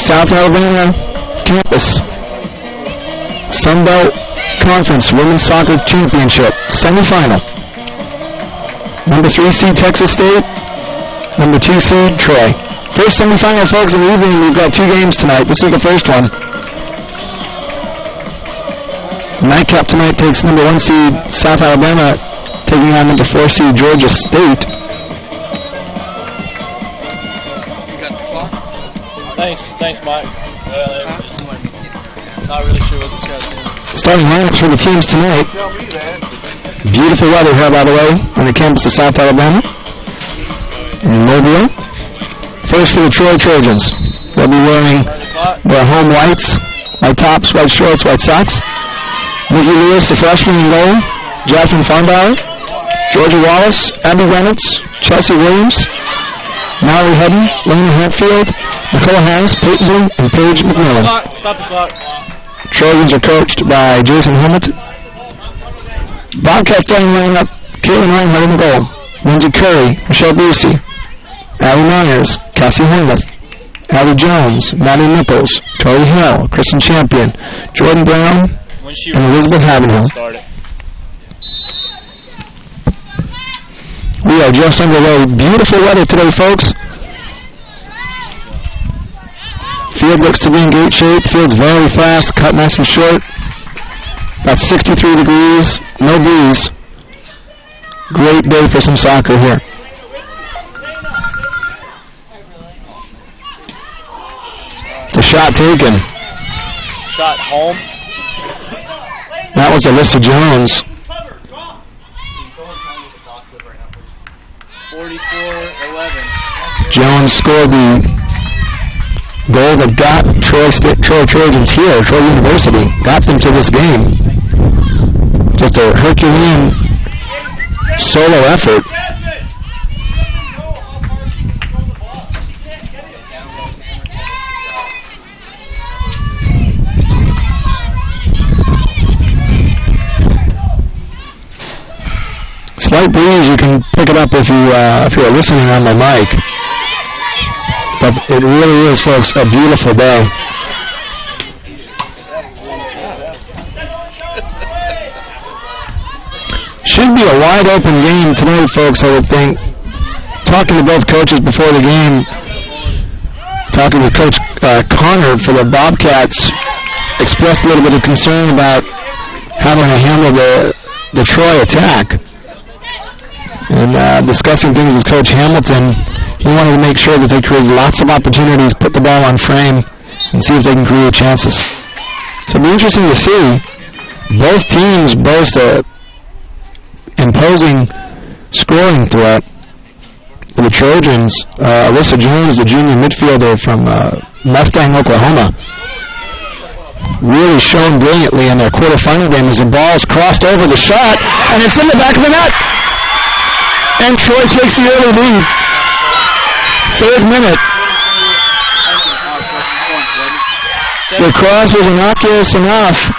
South Alabama campus Sunbelt Conference Women's Soccer Championship semifinal. Number 3 seed Texas State, number 2 seed Troy. First semifinal, folks, in the evening. We've got 2 games tonight. This is the first one. Nightcap tonight takes number 1 seed South Alabama taking on number 4 seed Georgia State. Thanks, Mike. Well, not really sure what this guy's doing. Starting lineups for the teams tonight. Beautiful weather here, by the way, on the campus of South Alabama in Mobile. First for the Troy Trojans. They'll be wearing their home whites, white tops, white shorts, white socks. Nikki Lewis, the freshman in goal. Jasmine Farnbauer, Georgia Wallace, Abby Reynolds, Chelsea Williams, Mallory Hedden, Lena Hatfield, Nicole Harris, Peyton Blue, and Paige McMillan. Stop the clock. Trojans are coached by Jason Hamilton. Bobcats starting lineup, Caitlin Reinhardt in the goal. Lindsay Curry, Michelle Busey, Allie Myers, Cassie Hormuth, Allie Jones, Maddie Nichols, Tori Hill, Kristen Champion, Jordan Brown, and Elizabeth Havenhill. We are just underway. Beautiful weather today, folks. Field looks to be in great shape. Field's very fast, cut nice and short. About 63 degrees, no breeze. Great day for some soccer here. The shot taken. Shot home. That was Alyssa Jones. 44-11. Jones scored the goal that got Troy Trojans here, Troy University, got them to this game. Just a Herculean solo effort. Slight breeze, you can pick it up if you're listening on the mic. But it really is, folks, a beautiful day. Should be a wide open game tonight, folks, I would think. Talking to both coaches before the game, talking with Coach Connor for the Bobcats, expressed a little bit of concern about how they're going to handle the Troy attack. And discussing things with Coach Hamilton, he wanted to make sure that they create lots of opportunities, put the ball on frame, and see if they can create chances. So it'll be interesting to see. Both teams boast a imposing scoring threat. For the Trojans, Alyssa Jones, the junior midfielder from Mustang, Oklahoma, really shone brilliantly in their quarterfinal game as the ball's crossed over the shot, and it's in the back of the net. And Troy takes the early lead. 3rd minute. The cross was innocuous enough.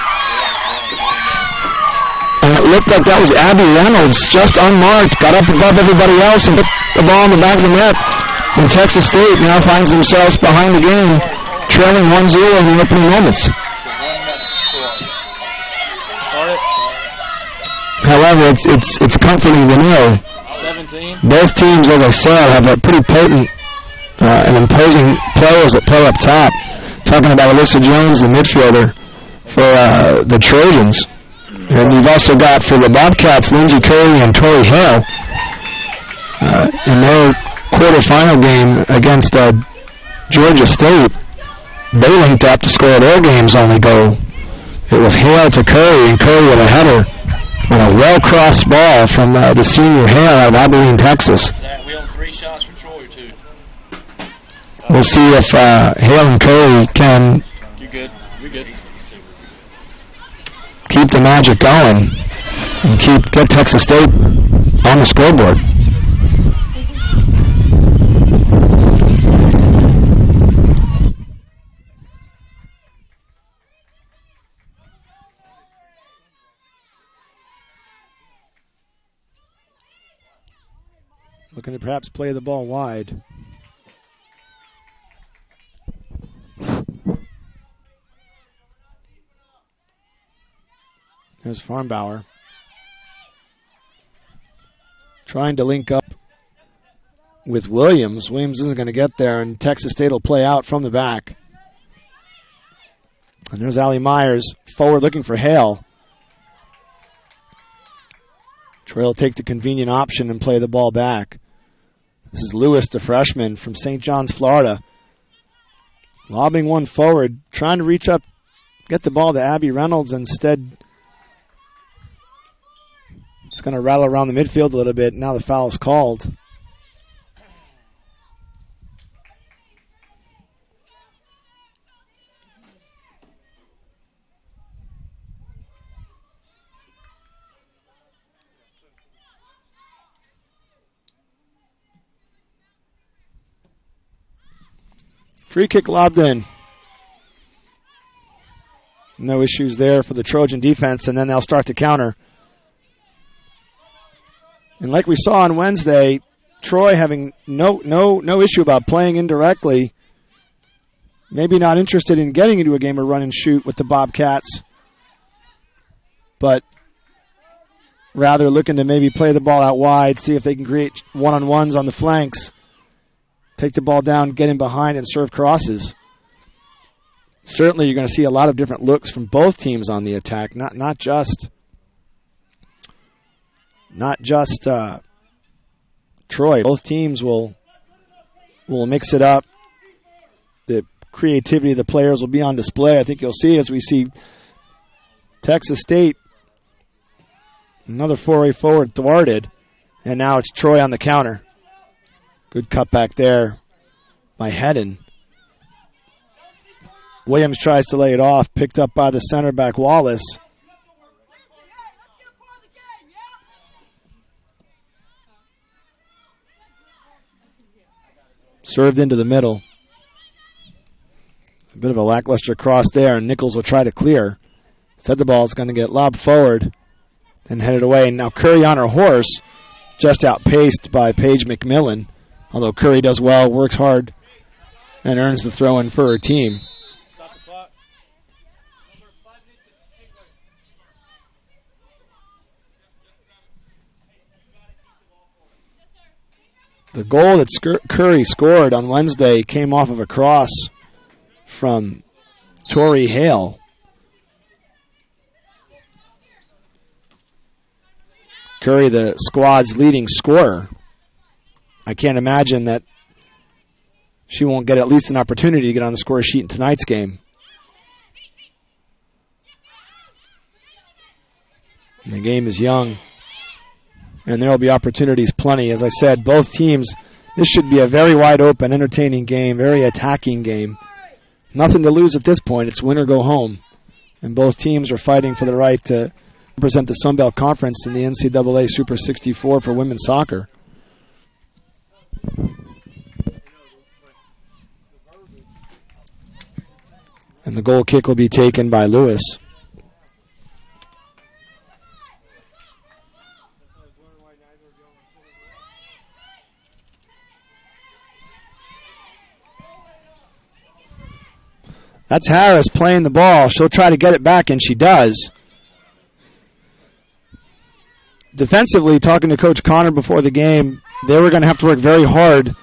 And it looked like that was Abby Reynolds, just unmarked, got up above everybody else and put the ball in the back of the net. And Texas State now finds themselves behind the game, trailing 1-0 in the opening moments. However, it's comforting to know 17. both teams, as I said, have a pretty potent and imposing players that play up top. Talking about Alyssa Jones, the midfielder for the Trojans. And you've also got for the Bobcats, Lindsay Curry and Tori Hill in their quarterfinal game against Georgia State. They linked up to score their game's only goal. It was Hale to Curry, and Curry with a header on a well-crossed ball from the senior Hale out of Abilene, Texas. We own 3 shots for Troy, too. We'll see if Hale and Curry can You're good. keep the magic going and get Texas State on the scoreboard. Looking to perhaps play the ball wide. There's Farnbauer. Trying to link up with Williams. Williams isn't going to get there, and Texas State will play out from the back. And there's Allie Myers forward looking for Hale. Troy will take the convenient option and play the ball back. This is Lewis, the freshman from St. John's, Florida. Lobbing one forward, trying to reach up, get the ball to Abby Reynolds. Instead, it's going to rattle around the midfield a little bit. Now the foul is called. Free kick lobbed in. No issues there for the Trojan defense, and then they'll start to counter. And like we saw on Wednesday, Troy having no issue about playing indirectly. Maybe not interested in getting into a game of run and shoot with the Bobcats, but rather looking to maybe play the ball out wide, see if they can create one-on-ones on the flanks. Take the ball down, get in behind, and serve crosses. Certainly you're going to see a lot of different looks from both teams on the attack, not just Troy. Both teams will mix it up. The creativity of the players will be on display. I think you'll see as we see Texas State, another foray forward thwarted, and now it's Troy on the counter. Good cutback there by Hedden. Williams tries to lay it off, picked up by the center back Wallace. Served into the middle. A bit of a lackluster cross there, and Nichols will try to clear. Instead, the ball is going to get lobbed forward and headed away. Now Curry on her horse, just outpaced by Paige McMillan. Although Curry does well, works hard, and earns the throw-in for her team. Stop the clock. The goal that Curry scored on Wednesday came off of a cross from Tori Hale. Curry, the squad's leading scorer. I can't imagine that she won't get at least an opportunity to get on the score sheet in tonight's game. And the game is young, and there will be opportunities plenty. As I said, both teams, this should be a very wide open, entertaining game, very attacking game. Nothing to lose at this point. It's win or go home. And both teams are fighting for the right to represent the Sun Belt Conference in the NCAA Super 64 for women's soccer. And the goal kick will be taken by Lewis. That's Harris playing the ball. She'll try to get it back, and she does. Defensively, talking to Coach Connor before the game, they were going to have to work very hard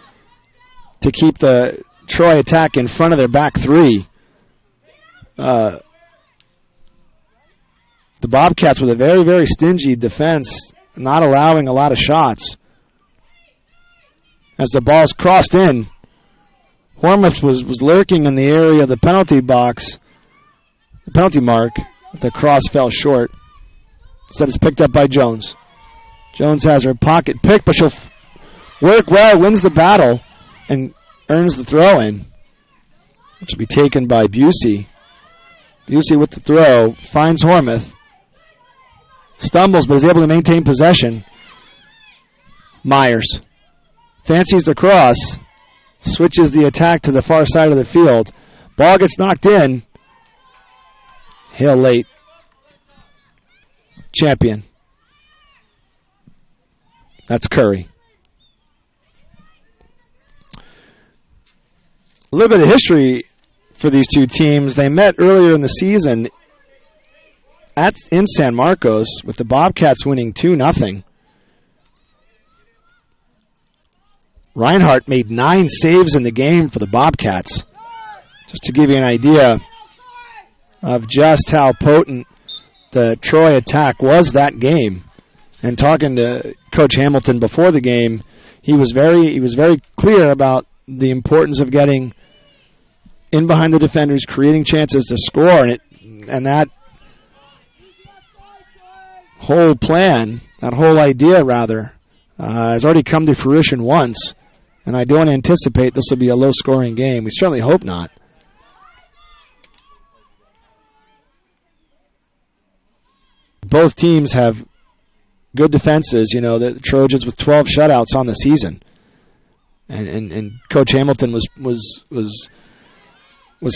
to keep the Troy attack in front of their back three. The Bobcats with a very, very stingy defense, not allowing a lot of shots. As the ball's crossed in, Hormuth was lurking in the area of the penalty box, the penalty mark, but the cross fell short. Instead, it's picked up by Jones. Jones has her pocket pick, but she'll work well, wins the battle, and earns the throw-in, which will be taken by Busey. Busey with the throw, finds Hormuth, stumbles, but is able to maintain possession. Myers fancies the cross, switches the attack to the far side of the field. Ball gets knocked in. Hale late. Champion. That's Curry. A little bit of history for these two teams. They met earlier in the season in San Marcos with the Bobcats winning 2-0. Reinhardt made 9 saves in the game for the Bobcats. Just to give you an idea of just how potent the Troy attack was that game. And talking to Coach Hamilton before the game, he was very clear about the importance of getting in behind the defenders, creating chances to score, and that whole plan, that whole idea rather, has already come to fruition once. And I don't anticipate this will be a low-scoring game. We certainly hope not. Both teams have good defenses. You know, the Trojans with 12 shutouts on the season, and Coach Hamilton was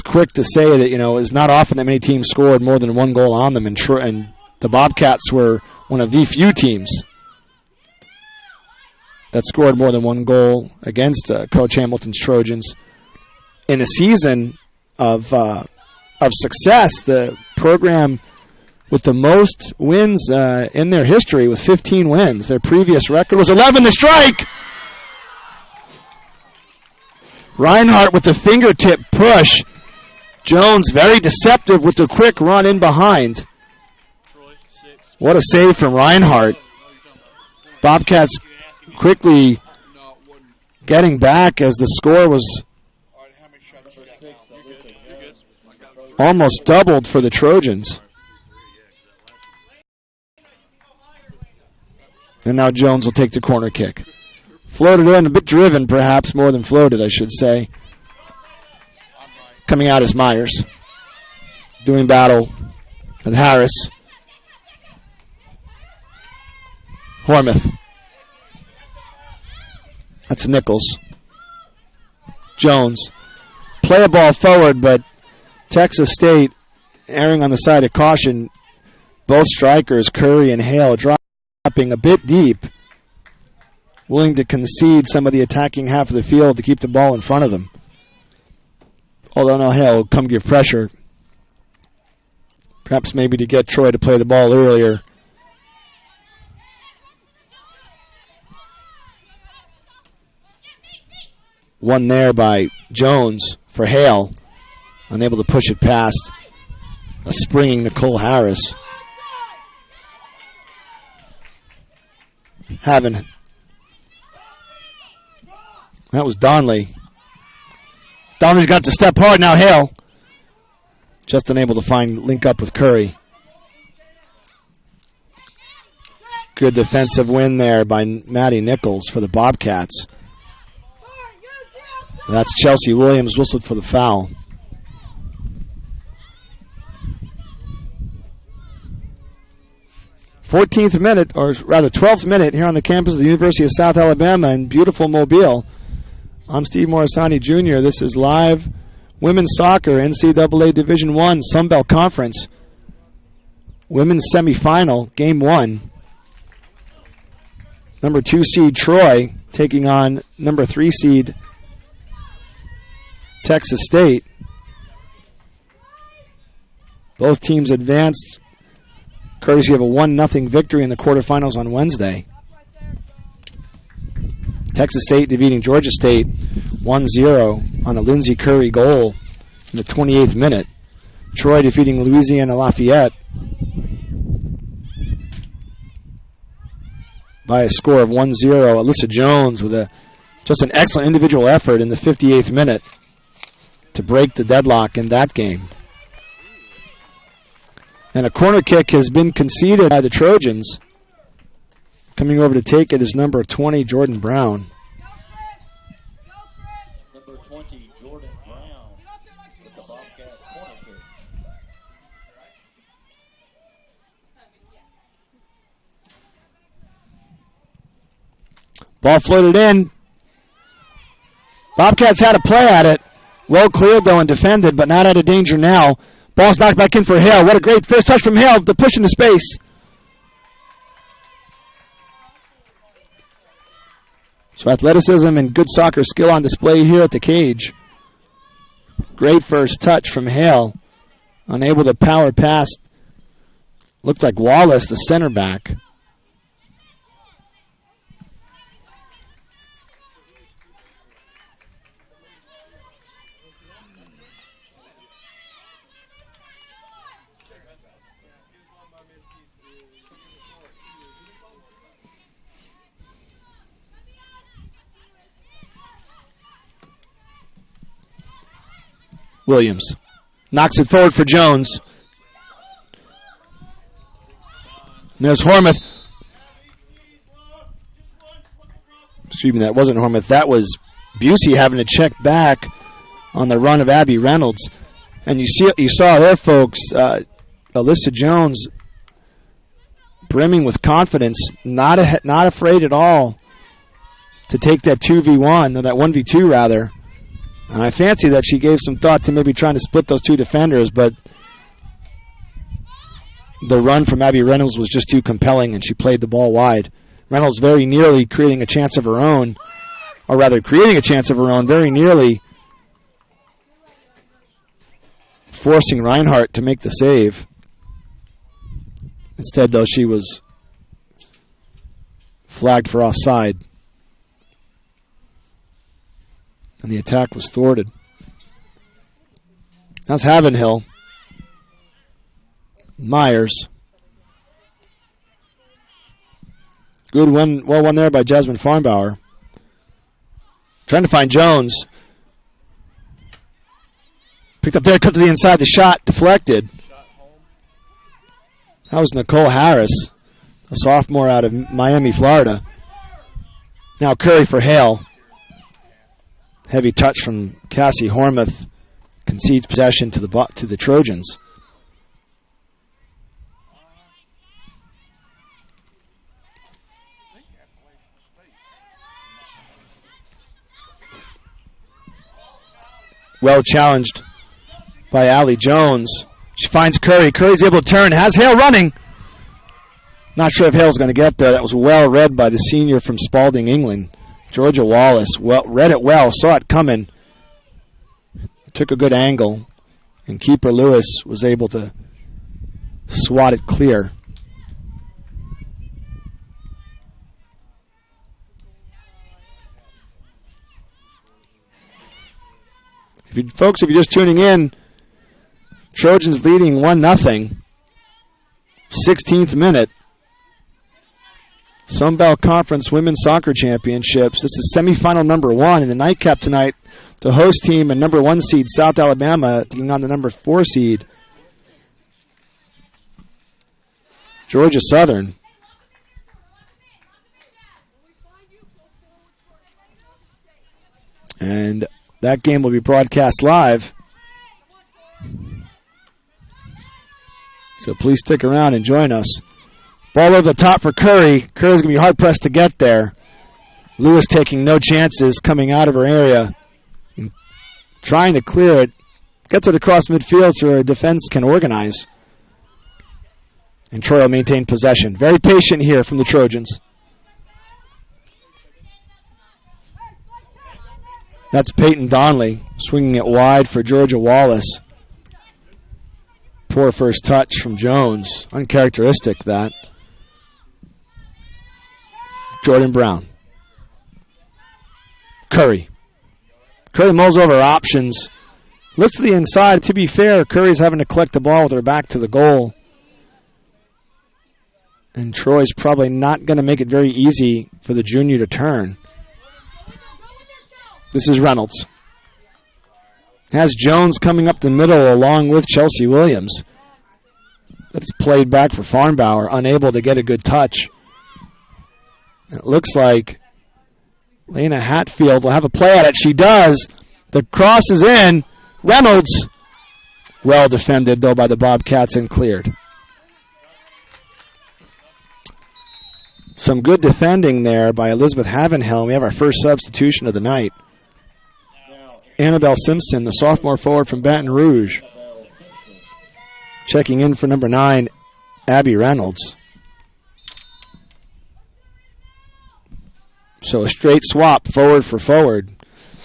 quick to say that, you know, it's not often that many teams scored more than 1 goal on them, and the Bobcats were one of the few teams that scored more than 1 goal against Coach Hamilton's Trojans. In a season of success, the program with the most wins in their history, with 15 wins. Their previous record was 11 to strike. Reinhardt with the fingertip push. Jones very deceptive with the quick run in behind. What a save from Reinhardt. Bobcats quickly getting back as the score was almost doubled for the Trojans. And now Jones will take the corner kick. Floated in, a bit driven perhaps, more than floated I should say. Coming out is Myers. Doing battle with Harris. Hormuth. That's Nichols. Jones. Play a ball forward, but Texas State erring on the side of caution. Both strikers, Curry and Hale, dropping a bit deep, willing to concede some of the attacking half of the field to keep the ball in front of them. Although now Hale will come give pressure. Perhaps maybe to get Troy to play the ball earlier. One there by Jones for Hale. Unable to push it past a springing Nicole Harris. That was Donley. Donley's got to step hard now. Hale just unable to link up with Curry. Good defensive win there by Maddie Nichols for the Bobcats. That's Chelsea Williams whistled for the foul. .14th minute, or rather 12th minute, here on the campus of the University of South Alabama in beautiful Mobile. I'm Steve Morisani Jr. This is live women's soccer, NCAA Division I, Sunbelt Conference. Women's semifinal, game 1. Number 2 seed Troy taking on number 3 seed Texas State. Both teams advanced courtesy of a 1-0 victory in the quarterfinals on Wednesday. Texas State defeating Georgia State 1-0 on a Lindsey Curry goal in the 28th minute. Troy defeating Louisiana Lafayette by a score of 1-0. Alyssa Jones with just an excellent individual effort in the 58th minute to break the deadlock in that game. And a corner kick has been conceded by the Trojans. Coming over to take it is number 20, Jordan Brown. Number 20, Jordan Brown, with the Bobcat corner kick. Ball floated in. Bobcats had a play at it. Well cleared, though, and defended, but not out of danger now. Ball's knocked back in for Hale. What a great first touch from Hale. The push into space. So athleticism and good soccer skill on display here at the cage. Great first touch from Hale. Unable to power past Looked like Wallace, the center back. Williams knocks it forward for Jones. And there's Hormuth. Excuse me, that wasn't Hormuth. That was Busey having to check back on the run of Abby Reynolds. And you saw there, folks, Alyssa Jones brimming with confidence, not afraid at all to take that 2v1, or that 1v2 rather. And I fancy that she gave some thought to maybe trying to split those two defenders, but the run from Abby Reynolds was just too compelling, and she played the ball wide. Reynolds very nearly creating a chance of her own, or rather creating a chance of her own, very nearly forcing Reinhardt to make the save. Instead, though, she was flagged for offside. And the attack was thwarted. That's Havenhill. Myers. Good win, well won there by Jasmine Farnbauer. Trying to find Jones. Picked up there, cut to the inside, the shot deflected. That was Nicole Harris, a sophomore out of Miami, Florida. Now Curry for Hale. Heavy touch from Cassie Hormuth, concedes possession to the Trojans. Well challenged by Allie Jones. She finds Curry. Curry's able to turn. Has Hale running. Not sure if Hale's going to get there. That was well read by the senior from Spalding, England. Georgia Wallace read it well, saw it coming, took a good angle, and keeper Lewis was able to swat it clear. Folks, if you're just tuning in, Trojans leading 1-0, 16th minute. Sunbelt Conference Women's Soccer Championships. This is semifinal number 1 in the nightcap tonight. The host team and number 1 seed South Alabama taking on the number 4 seed Georgia Southern. And that game will be broadcast live. So please stick around and join us. Ball over the top for Curry. Curry's going to be hard-pressed to get there. Lewis taking no chances coming out of her area. Trying to clear it. Gets it across midfield so her defense can organize. And Troy will maintain possession. Very patient here from the Trojans. That's Peyton Donnelly swinging it wide for Georgia Wallace. Poor first touch from Jones. Uncharacteristic, that. Jordan Brown. Curry. Curry mulls over options. Looks to the inside. To be fair, Curry's having to collect the ball with her back to the goal. And Troy's probably not going to make it very easy for the junior to turn. This is Reynolds. Has Jones coming up the middle along with Chelsea Williams. That's played back for Farnbauer, unable to get a good touch. It looks like Lena Hatfield will have a play at it. She does. The cross is in. Reynolds. Well defended, though, by the Bobcats and cleared. Some good defending there by Elizabeth Havenhill. We have our first substitution of the night. Annabelle Simpson, the sophomore forward from Baton Rouge. Checking in for number 9, Abby Reynolds. So a straight swap, forward for forward.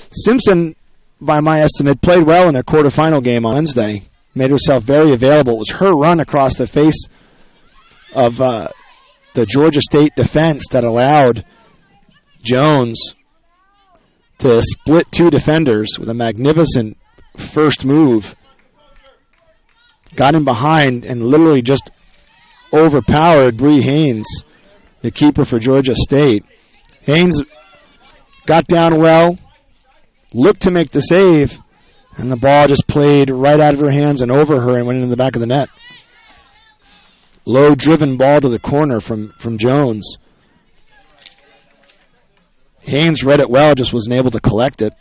Simpson, by my estimate, played well in their quarterfinal game on Wednesday. Made herself very available. It was her run across the face of the Georgia State defense that allowed Jones to split two defenders with a magnificent first move. Got him behind and literally just overpowered Bree Haynes, the keeper for Georgia State. Haynes got down well, looked to make the save, and the ball just played right out of her hands and over her and went into the back of the net. Low-driven ball to the corner from Jones. Haynes read it well, just wasn't able to collect it.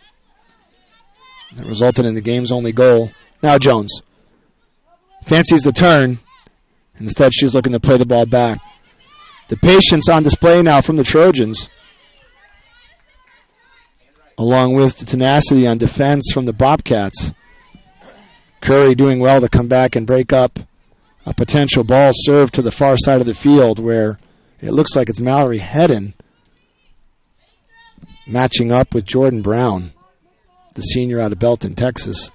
That resulted in the game's only goal. Now Jones fancies the turn. Instead, she's looking to play the ball back. The patience on display now from the Trojans, along with the tenacity on defense from the Bobcats. Curry doing well to come back and break up a potential ball served to the far side of the field where it looks like it's Mallory Hedden matching up with Jordan Brown, the senior out of Belton, Texas.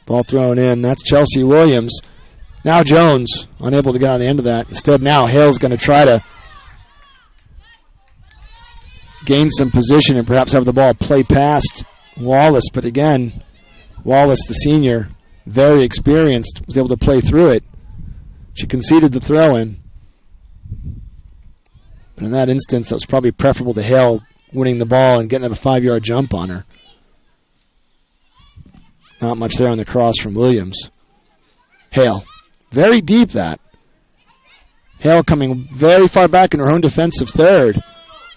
Ball thrown in. That's Chelsea Williams. Now Jones, unable to get on the end of that. Instead, now Hale's going to try to gain some position and perhaps have the ball play past Wallace. But again, Wallace, the senior, very experienced, was able to play through it. She conceded the throw-in. But in that instance, that was probably preferable to Hale winning the ball and getting a 5-yard jump on her. Not much there on the cross from Williams. Hale. Very deep, that. Hale coming very far back in her own defensive third.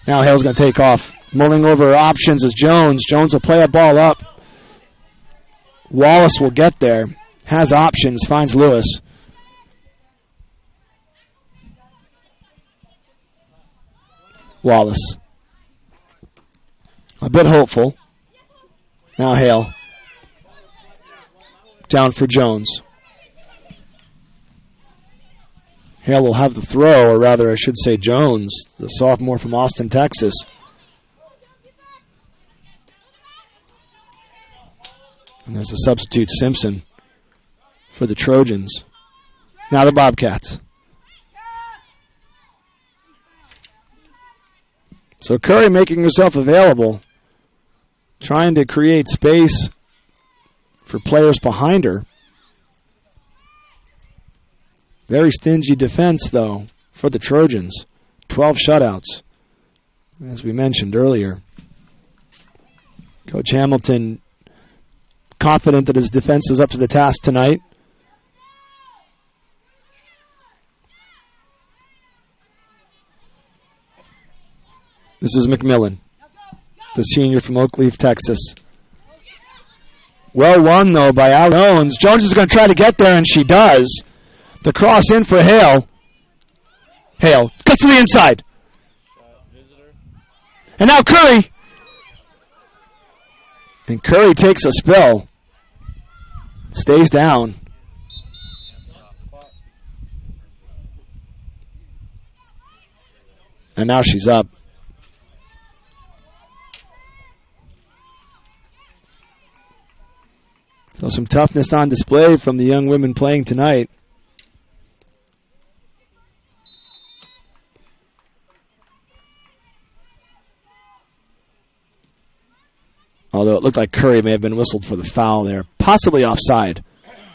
Now Hale's going to take off. Mulling over her options is Jones. Jones will play a ball up. Wallace will get there. Has options. Finds Lewis. Wallace. A bit hopeful. Now Hale. Down for Jones. Hale will have the throw, or rather I should say Jones, the sophomore from Austin, Texas. And there's a substitute, Simpson, for the Trojans. Now the Bobcats. So Curry making herself available, trying to create space for players behind her. Very stingy defense, though, for the Trojans. 12 shutouts, as we mentioned earlier. Coach Hamilton confident that his defense is up to the task tonight. This is McMillan, the senior from Oakleaf, Texas. Well won, though, by Al Jones. Jones is going to try to get there, and she does. The cross in for Hale. Hale cuts to the inside. And now Curry. And Curry takes a spill. Stays down. And now she's up. So some toughness on display from the young women playing tonight. Although it looked like Curry may have been whistled for the foul there. Possibly offside.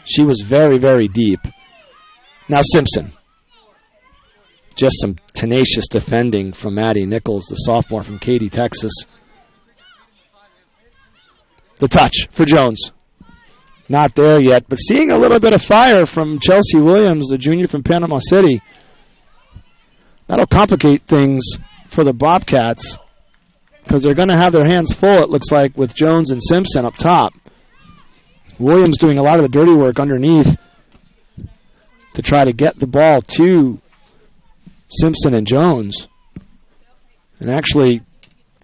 She was very, very deep. Now Simpson. Just some tenacious defending from Maddie Nichols, the sophomore from Katy, Texas. The touch for Jones. Not there yet, but seeing a little bit of fire from Chelsea Williams, the junior from Panama City. That'll complicate things for the Bobcats because they're going to have their hands full, it looks like, with Jones and Simpson up top. Williams doing a lot of the dirty work underneath to try to get the ball to Simpson and Jones, and actually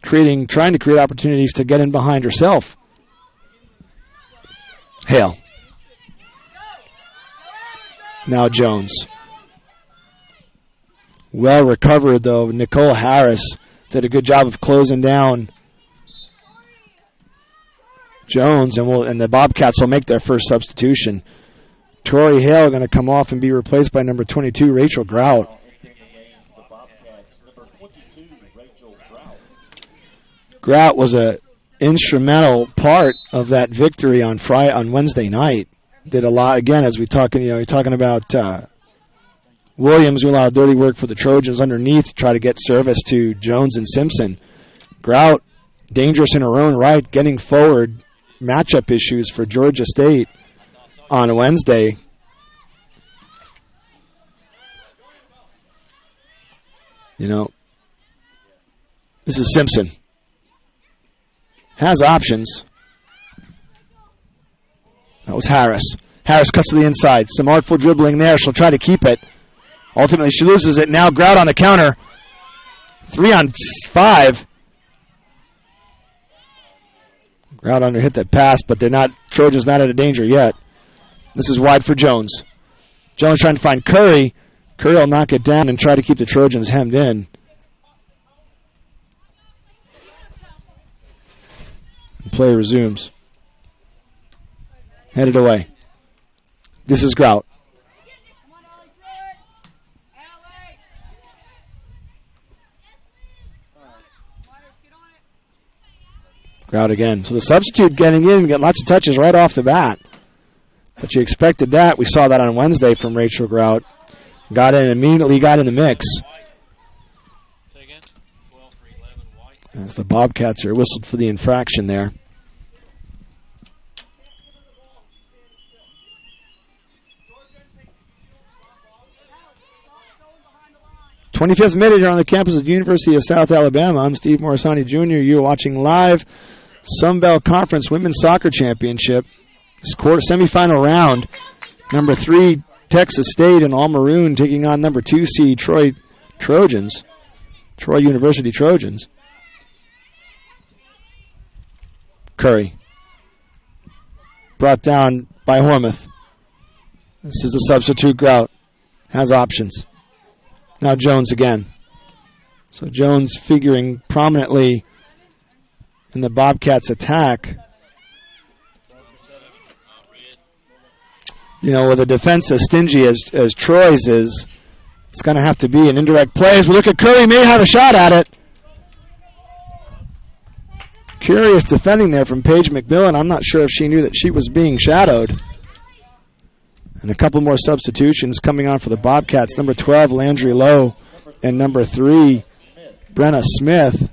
trying to create opportunities to get in behind herself. Hale. Now Jones. Well recovered, though. Nicole Harris did a good job of closing down Jones, and the Bobcats will make their first substitution. Tori Hale going to come off and be replaced by number 22, Rachel Grout. Grout was a instrumental part of that victory on Wednesday night. Did a lot again, as we talking. You're talking about Williams doing a lot of dirty work for the Trojans underneath to try to get service to Jones and Simpson. Grout, dangerous in her own right, getting forward. Matchup issues for Georgia State on Wednesday. This is Simpson. Has options. That was Harris. Harris cuts to the inside. Some artful dribbling there. She'll try to keep it. Ultimately, she loses it. Now Grout on the counter. 3-on-5. Grout under hit that pass, but Trojans not out of danger yet. This is wide for Jones. Jones trying to find Curry. Curry will knock it down and try to keep the Trojans hemmed in. Play resumes. Headed away. This is Grout. Grout again. So the substitute getting in, get lots of touches right off the bat. But you expected that. We saw that on Wednesday from Rachel Grout. Got in, immediately got in the mix. As the Bobcats are whistled for the infraction there. 25th minute here on the campus of the University of South Alabama. I'm Steve Morisani Jr. You're watching live Sunbelt Conference Women's Soccer Championship. This semifinal round. Number 3, Texas State and All Maroon taking on number 2 seed Troy University Trojans. Curry. Brought down by Hormuth. This is the substitute. Grout. Has options. Now Jones again. So Jones figuring prominently in the Bobcats' attack. With a defense as stingy as Troy's is, it's going to have to be an indirect play. As we look at Curry, may have a shot at it. Curious defending there from Paige McMillan. I'm not sure if she knew that she was being shadowed. And a couple more substitutions coming on for the Bobcats. Number 12, Landry Lowe, and number 3, Brenna Smith.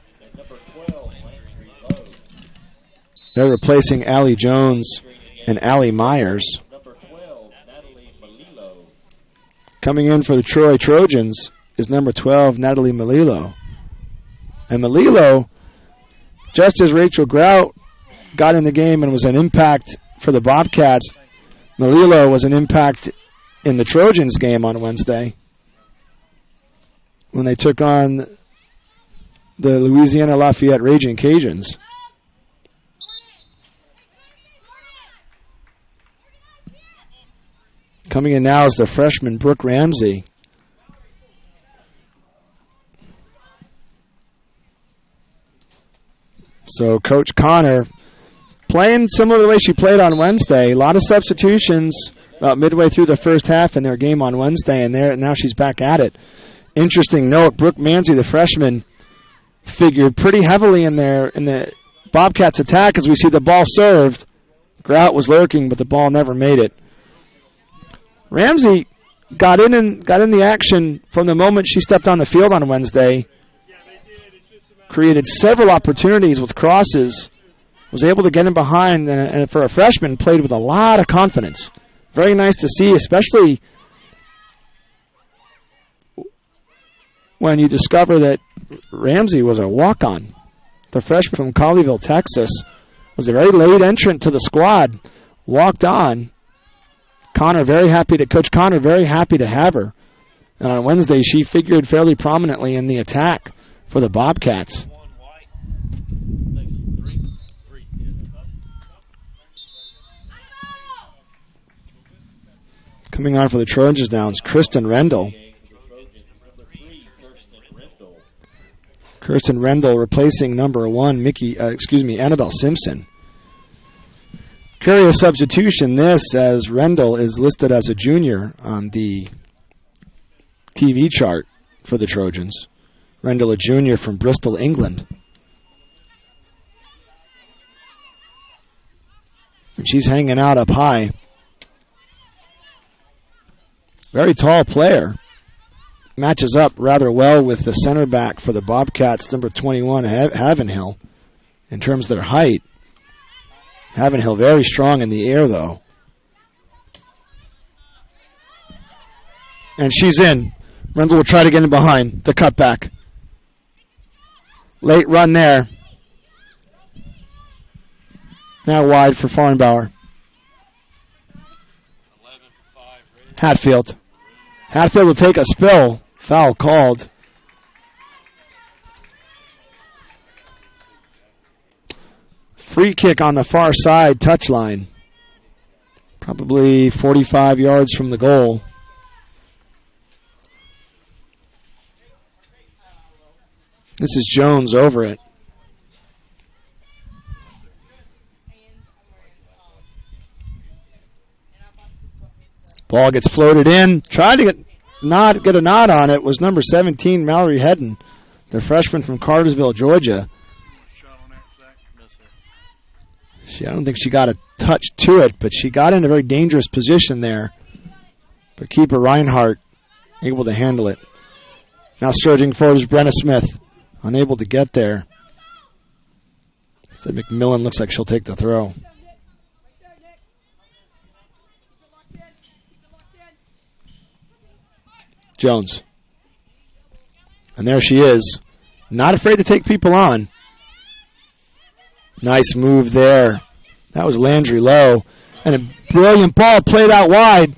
They're replacing Allie Jones and Allie Myers. Coming in for the Troy Trojans is number 12, Natalie Melillo. And Melillo, just as Rachel Grout got in the game and was an impact for the Bobcats, Melillo was an impact in the Trojans game on Wednesday when they took on the Louisiana Lafayette Raging Cajuns. Coming in now is the freshman Brooke Ramsey. So Coach Connor playing similar to the way she played on Wednesday. A lot of substitutions about midway through the first half in their game on Wednesday, and now she's back at it. Interesting note, Brooke Ramsey, the freshman, figured pretty heavily in the Bobcats' attack as we see the ball served. Grout was lurking, but the ball never made it. Ramsey got in the action from the moment she stepped on the field on Wednesday. Created several opportunities with crosses. Was able to get in behind, and for a freshman, played with a lot of confidence. Very nice to see, especially when you discover that Ramsey was a walk-on. The freshman from Colleyville, Texas, was a very late entrant to the squad, walked on. Coach Connor very happy to have her. And on Wednesday, she figured fairly prominently in the attack for the Bobcats. Coming on for the Trojans now is Kirsten Rendell. Kirsten Rendell replacing number 1, Annabelle Simpson. Curious substitution this, as Rendell is listed as a junior on the TV chart for the Trojans. Rendell, a junior from Bristol, England. And she's hanging out up high. Very tall player. Matches up rather well with the center back for the Bobcats, number 21, Havenhill, in terms of their height. Havenhill very strong in the air, though. And she's in. Rendell will try to get in behind the cutback. Late run there. Now wide for Farnbauer. Hatfield. Hatfield will take a spill. Foul called. Free kick on the far side touchline. Probably 45 yards from the goal. This is Jones over it. Ball gets floated in. Tried to get a nod on it was number 17, Mallory Hedden, the freshman from Cartersville, Georgia. I don't think she got a touch to it, but she got in a very dangerous position there. But keeper Reinhardt able to handle it. Now surging forward is Brenna Smith, unable to get there. Instead, McMillan looks like she'll take the throw. Jones. And there she is. Not afraid to take people on. Nice move there. That was Landry Lowe. And a brilliant ball played out wide.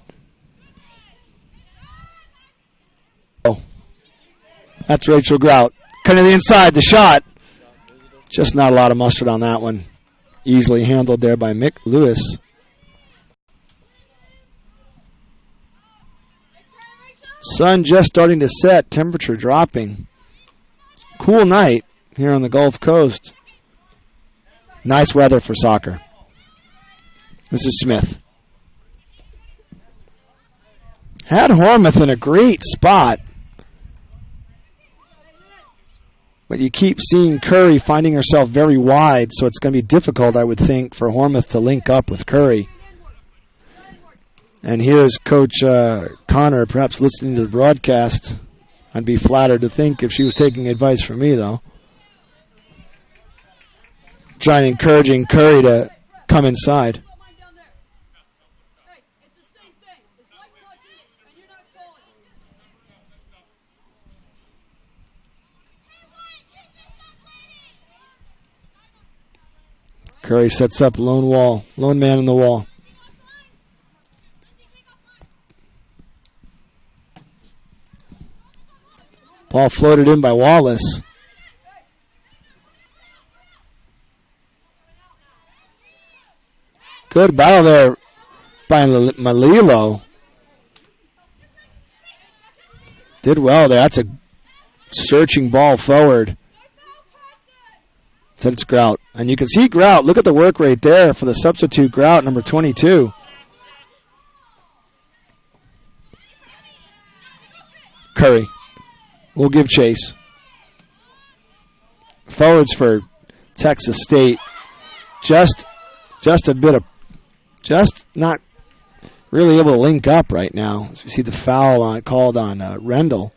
Oh, that's Rachel Grout. Cutting to the inside, the shot. Just not a lot of mustard on that one. Easily handled there by Mick Lewis. Sun just starting to set, temperature dropping. Cool night here on the Gulf Coast. Nice weather for soccer. This is Smith. Had Hormuth in a great spot. But you keep seeing Curry finding herself very wide, so it's going to be difficult, I would think, for Hormuth to link up with Curry. And here's Coach Connor, perhaps listening to the broadcast. I'd be flattered to think if she was taking advice from me, though. Trying to encouraging Curry to come inside. Curry sets up lone man in the wall. Ball floated in by Wallace. Good battle there by Malilo. Did well there. That's a searching ball forward. Said it's Grout. And you can see Grout. Look at the work rate there for the substitute Grout, number 22. Curry will give chase. Forwards for Texas State. Just not really able to link up right now. As you see the foul called on Rendell.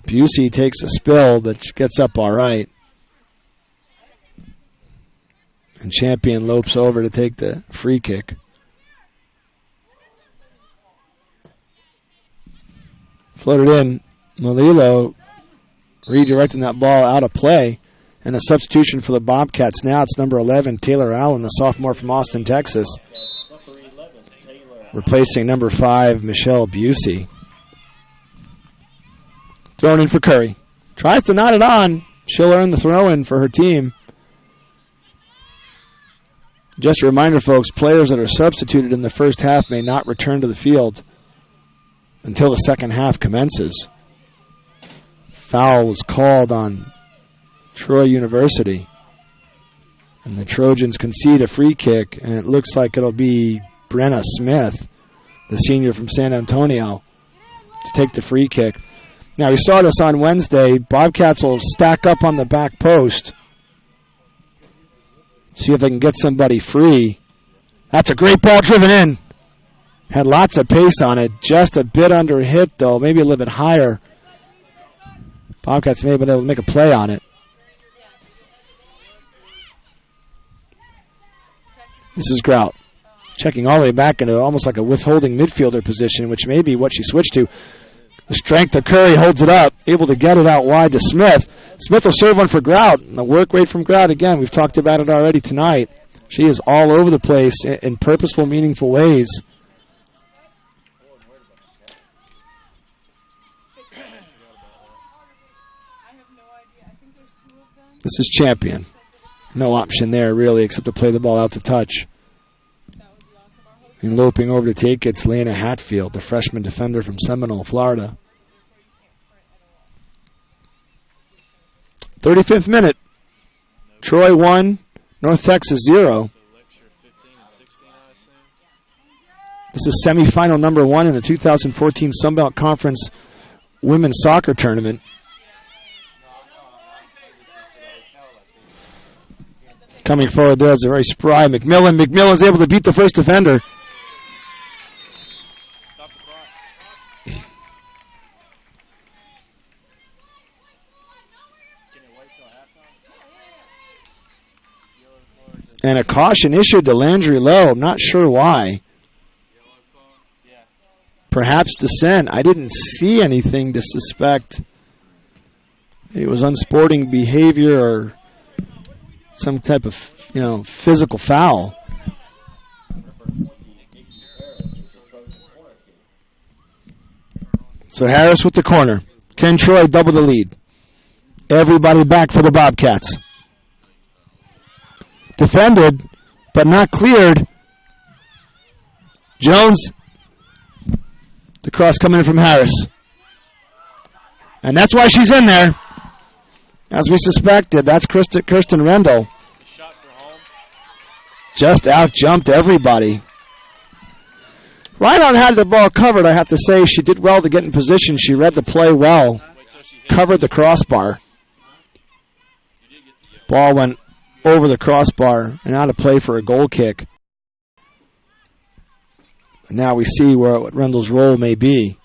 Busey takes a spill, but gets up all right. And Champion lopes over to take the free kick. Floated in. Malilo redirecting that ball out of play. And a substitution for the Bobcats. Now it's number 11, Taylor Allen, the sophomore from Austin, Texas. Replacing number 5, Michelle Busey. Thrown in for Curry. Tries to knot it on. She'll earn the throw-in for her team. Just a reminder, folks, players that are substituted in the first half may not return to the field until the second half commences. Foul was called on Troy University. And the Trojans concede a free kick, and it looks like it'll be Brenna Smith, the senior from San Antonio, to take the free kick. Now, we saw this on Wednesday. Bobcats will stack up on the back post, see if they can get somebody free. That's a great ball driven in. Had lots of pace on it. Just a bit under hit, though. Maybe a little bit higher. Bobcats may have been able to make a play on it. This is Grout. Checking all the way back into almost like a withholding midfielder position, which may be what she switched to. The strength of Curry holds it up, able to get it out wide to Smith. Smith will serve one for Grout. And the work rate from Grout, again, we've talked about it already tonight. She is all over the place in purposeful, meaningful ways. This is Champion. No option there, really, except to play the ball out to touch. And loping over to take it's Lena Hatfield, the freshman defender from Seminole, Florida. 35th minute. Troy 1, North Texas 0. This is semifinal number 1 in the 2014 Sunbelt Conference Women's Soccer Tournament. Coming forward there is a very spry McMillan. McMillan is able to beat the first defender. And a caution issued to Landry Lowe. I'm not sure why. Perhaps dissent. I didn't see anything to suspect it was unsporting behavior or some type of, physical foul. So Harris with the corner. Can Troy double the lead? Everybody back for the Bobcats. Defended, but not cleared. Jones. The cross coming in from Harris. And that's why she's in there. As we suspected, that's Kirsten Rendell. Just out-jumped everybody. Reinhardt had the ball covered, I have to say. She did well to get in position. She read the play well. Covered the crossbar. Ball went over the crossbar and out of play for a goal kick. And now we see what Rendell's role may be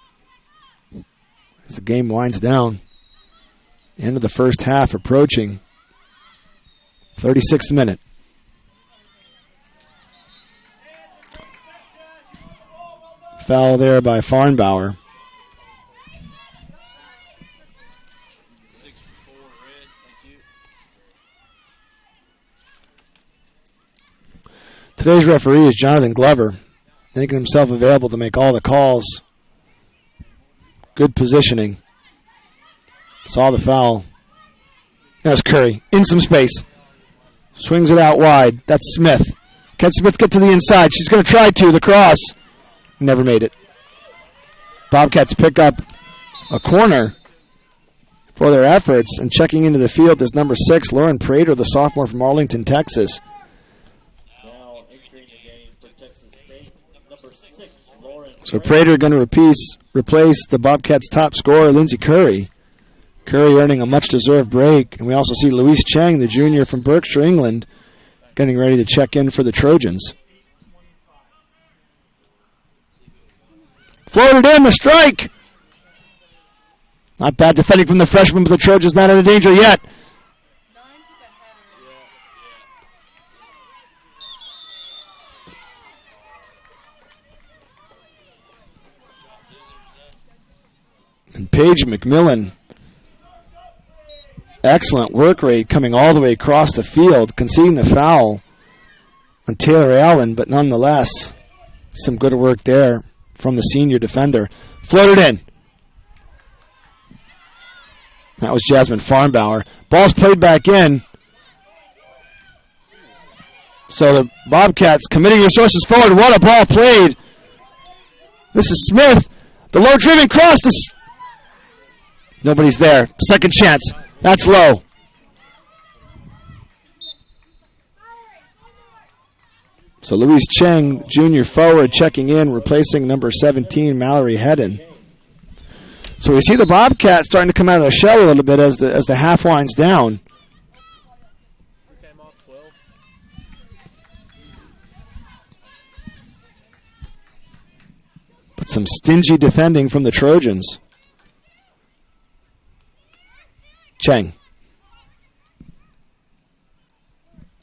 as the game winds down. End of the first half approaching. 36th minute. Foul there by Farnbauer. Today's referee is Jonathan Glover, making himself available to make all the calls. Good positioning. Saw the foul. There's Curry in some space. Swings it out wide. That's Smith. Can Smith get to the inside? She's going to try to. The cross. Never made it. Bobcats pick up a corner for their efforts. And checking into the field is number 6, Lauren Prater, the sophomore from Arlington, Texas. So Prater going to replace the Bobcats' top scorer, Lindsey Curry. Curry earning a much-deserved break. And we also see Louise Chang, the junior from Berkshire, England, getting ready to check in for the Trojans. Floated in, the strike. Not bad defending from the freshman, but the Trojans not in danger yet. And Paige McMillan, excellent work rate coming all the way across the field, conceding the foul on Taylor Allen, but nonetheless, some good work there from the senior defender. Floated in. That was Jasmine Farnbauer. Ball's played back in. So the Bobcats committing resources forward. What a ball played. This is Smith. The low-driven cross. Nobody's there. Second chance. That's low. So Louise Cheng, junior forward, checking in, replacing number 17, Mallory Hedden. So we see the Bobcats starting to come out of their shell a little bit as the half winds down. But some stingy defending from the Trojans. Cheng.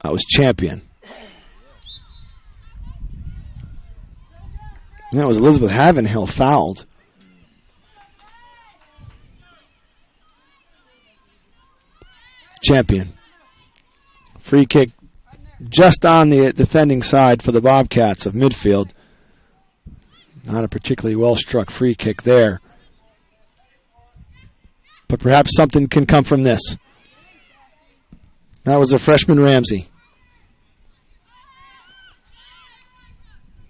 That was Champion. And that was Elizabeth Havenhill fouled. Champion. Free kick just on the defending side for the Bobcats of midfield. Not a particularly well-struck free kick there. But perhaps something can come from this. That was the freshman Ramsey.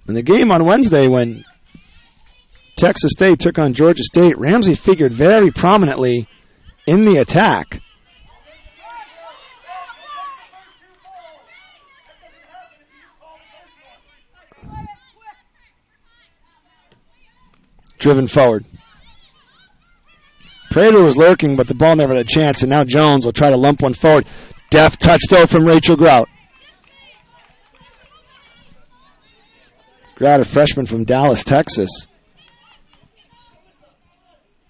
In the game on Wednesday when Texas State took on Georgia State, Ramsey figured very prominently in the attack. Driven forward. Prater was lurking, but the ball never had a chance, and now Jones will try to lump one forward. Deft touch, though, from Rachel Grout. Grout, a freshman from Dallas, Texas.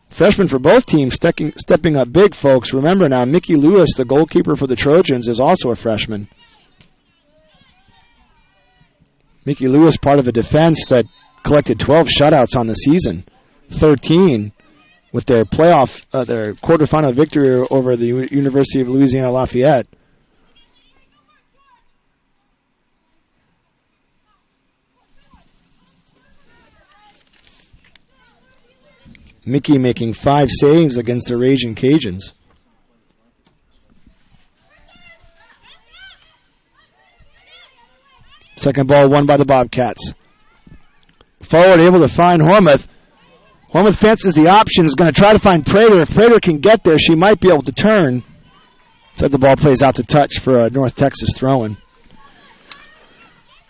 Freshman for both teams stepping up big, folks. Remember now, Mickey Lewis, the goalkeeper for the Trojans, is also a freshman. Mickey Lewis, part of a defense that collected 12 shutouts on the season, 13 with their playoff, their quarterfinal victory over the University of Louisiana Lafayette. Mickey making 5 saves against the Raging Cajuns. Second ball won by the Bobcats. Forward able to find Hormuth. Hormuth fancies the option, is going to try to find Prater. If Prater can get there, she might be able to turn. Instead, the ball plays out to touch for a North Texas throw-in.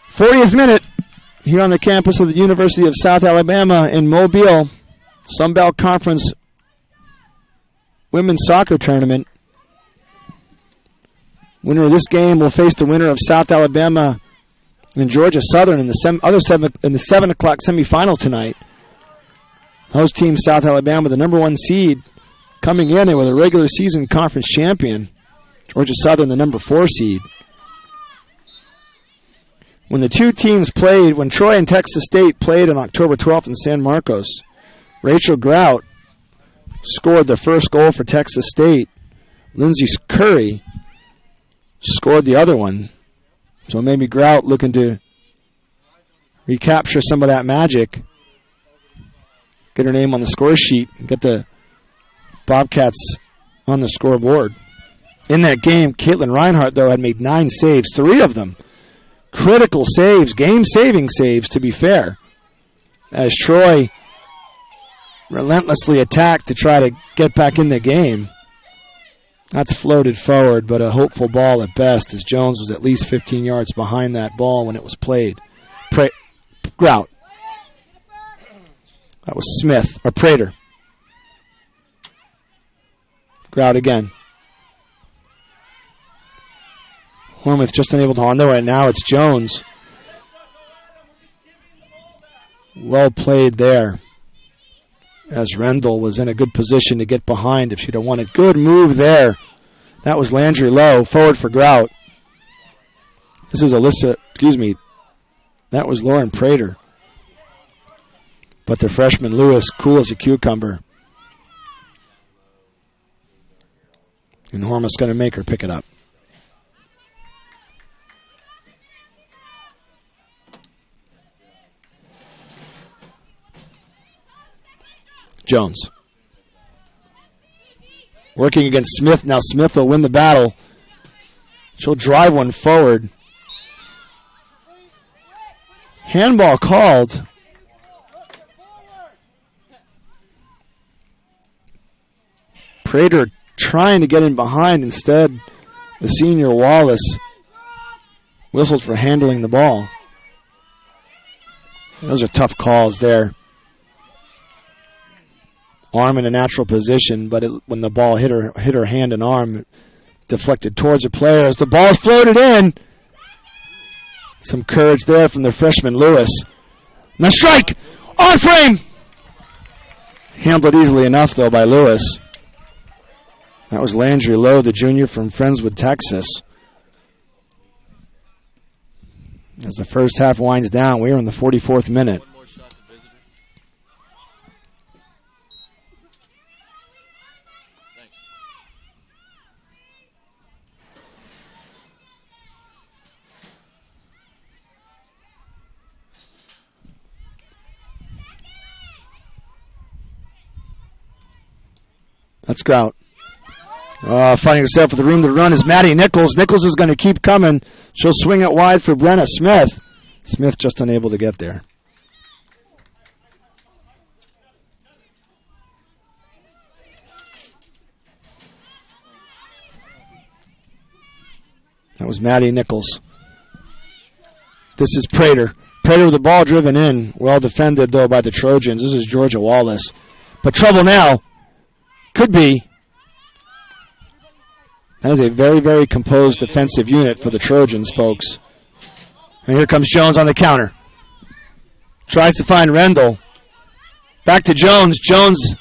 40th minute here on the campus of the University of South Alabama in Mobile. Sunbelt Conference Women's Soccer Tournament. Winner of this game will face the winner of South Alabama and Georgia Southern in the 7 o'clock semifinal tonight. Host team South Alabama, the number 1 seed, coming in with a regular season conference champion. Georgia Southern, the number 4 seed. When the two teams played, when Troy and Texas State played on October 12th in San Marcos, Rachel Grout scored the first goal for Texas State. Lindsey Curry scored the other one. So maybe Grout looking to recapture some of that magic, get her name on the score sheet, and get the Bobcats on the scoreboard. In that game, Caitlin Reinhardt, though, had made 9 saves, 3 of them critical saves, game-saving saves, to be fair, as Troy relentlessly attacked to try to get back in the game. That's floated forward, but a hopeful ball at best, as Jones was at least 15 yards behind that ball when it was played. Grout. That was Smith, or Prater. Grout again. Hormuth just unable to handle it. Now it's Jones. Well played there, as Rendell was in a good position to get behind if she'd have wanted. Good move there. That was Landry Lowe, forward for Grout. This is that was Lauren Prater. But the freshman Lewis, cool as a cucumber. And Hormuth's going to make her pick it up. Jones. Working against Smith. Now Smith will win the battle. She'll drive one forward. Handball called. Prater trying to get in behind. Instead, the senior Wallace whistled for handling the ball. Those are tough calls there. Arm in a natural position, but when the ball hit her hand and arm, it deflected towards the player as the ball floated in. Some courage there from the freshman Lewis. Now strike! On frame! Handled easily enough, though, by Lewis. That was Landry Lowe, the junior from Friendswood, Texas. As the first half winds down, we are in the 44th minute. Let's go out. Finding herself with the room to run is Maddie Nichols. Nichols is going to keep coming. She'll swing it wide for Brenna Smith. Smith just unable to get there. That was Maddie Nichols. This is Prater. Prater with the ball driven in. Well defended, though, by the Trojans. This is Georgia Wallace. But trouble now. Could be. That is a very, very composed defensive unit for the Trojans, folks. And here comes Jones on the counter. Tries to find Rendell. Back to Jones. Jones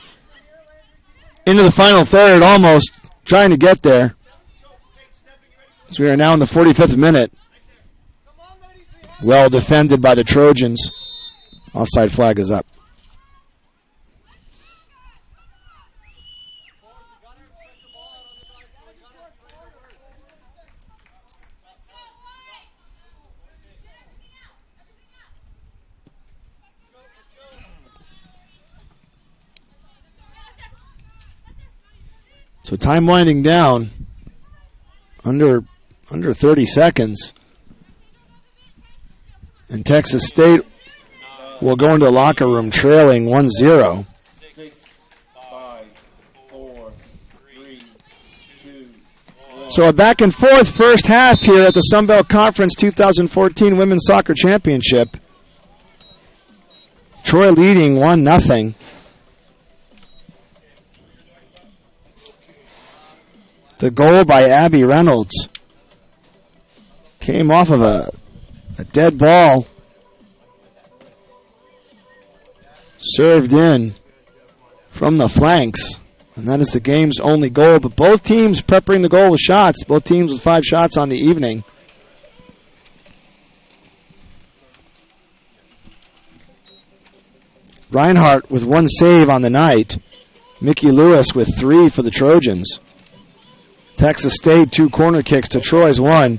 into the final third, almost trying to get there. So we are now in the 45th minute. Well defended by the Trojans. Offside flag is up. So time winding down, under 30 seconds. And Texas State will go into the locker room trailing 1-0. 6, 5, 4, 3, 2, 1. So a back and forth first half here at the Sun Belt Conference 2014 Women's Soccer Championship. Troy leading 1-0. The goal by Abby Reynolds came off of a dead ball. Served in from the flanks. And that is the game's only goal. But both teams peppering the goal with shots. Both teams with 5 shots on the evening. Reinhardt with 1 save on the night. Mickey Lewis with 3 for the Trojans. Texas State 2 corner kicks to Troy's 1.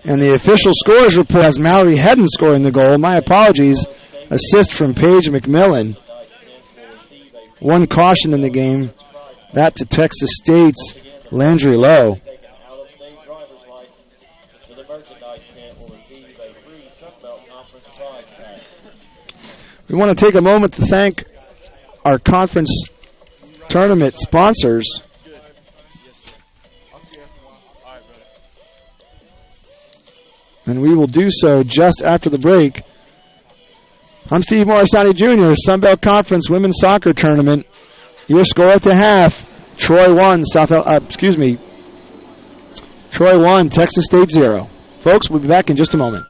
And the official scores report has Mallory Hedden scoring the goal. My apologies. Assist from Paige McMillan. 1 caution in the game. That to Texas State's Landry Lowe. We want to take a moment to thank our conference tournament sponsors. And we will do so just after the break. I'm Steve Morrisani Jr., Sun Belt Conference Women's Soccer Tournament. Your score at the half, Troy 1, Troy 1, Texas State 0. Folks, we'll be back in just a moment.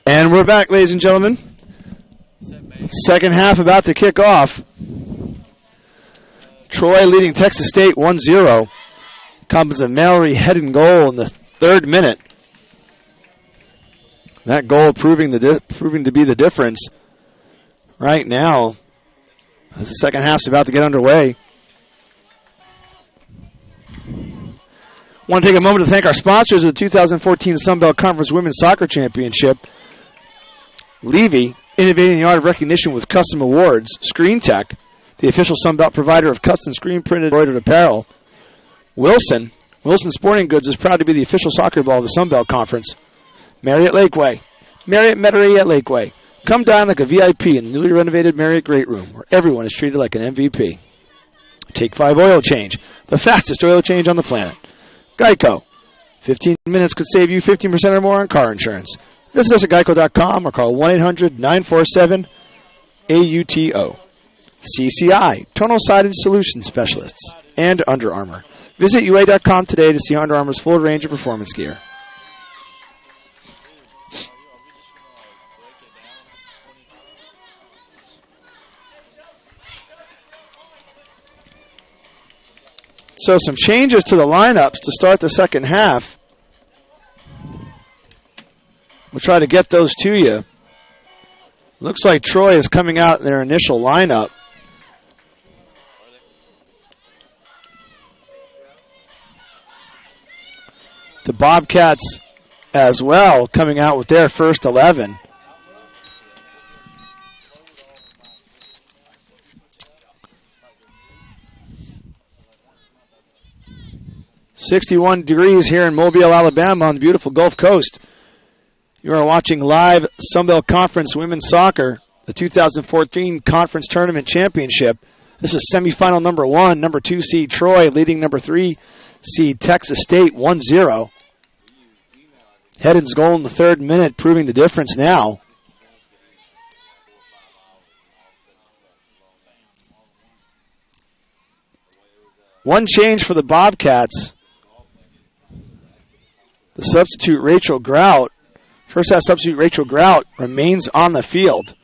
And we're back, ladies and gentlemen. Second half about to kick off. Troy leading Texas State 1-0. Comes a Mallory head and goal in the 3rd minute. That goal proving to be the difference right now as the second half's about to get underway. Want to take a moment to thank our sponsors of the 2014 Sun Belt Conference Women's Soccer Championship. Levy, innovating the art of recognition with custom awards. Screen Tech, the official Sun Belt provider of custom screen printed embroidered apparel. Wilson Sporting Goods is proud to be the official soccer ball of the Sun Belt Conference. Marriott Lakeway, Marriott Metairie at Lakeway. Come down like a VIP in the newly renovated Marriott Great Room, where everyone is treated like an MVP. Take 5 Oil Change, the fastest oil change on the planet. Geico, 15 minutes could save you 15% or more on car insurance. Visit us at geico.com or call 1-800-947-AUTO. CCI, Tonal Sided Solution Specialists, and Under Armour. Visit UA.com today to see Under Armour's full range of performance gear. So some changes to the lineups to start the second half. We'll try to get those to you. Looks like Troy is coming out in their initial lineup. The Bobcats as well coming out with their first 11. .61 degrees here in Mobile, Alabama on the beautiful Gulf Coast. You are watching live Sunbelt Conference Women's Soccer, the 2014 Conference Tournament Championship. This is semifinal number 1, number 2 seed Troy leading number 3 seed Texas State 1-0. Heddon's goal in the 3rd minute proving the difference now. One change for the Bobcats. The substitute Rachel Grout, first half substitute Rachel Grout remains on the field.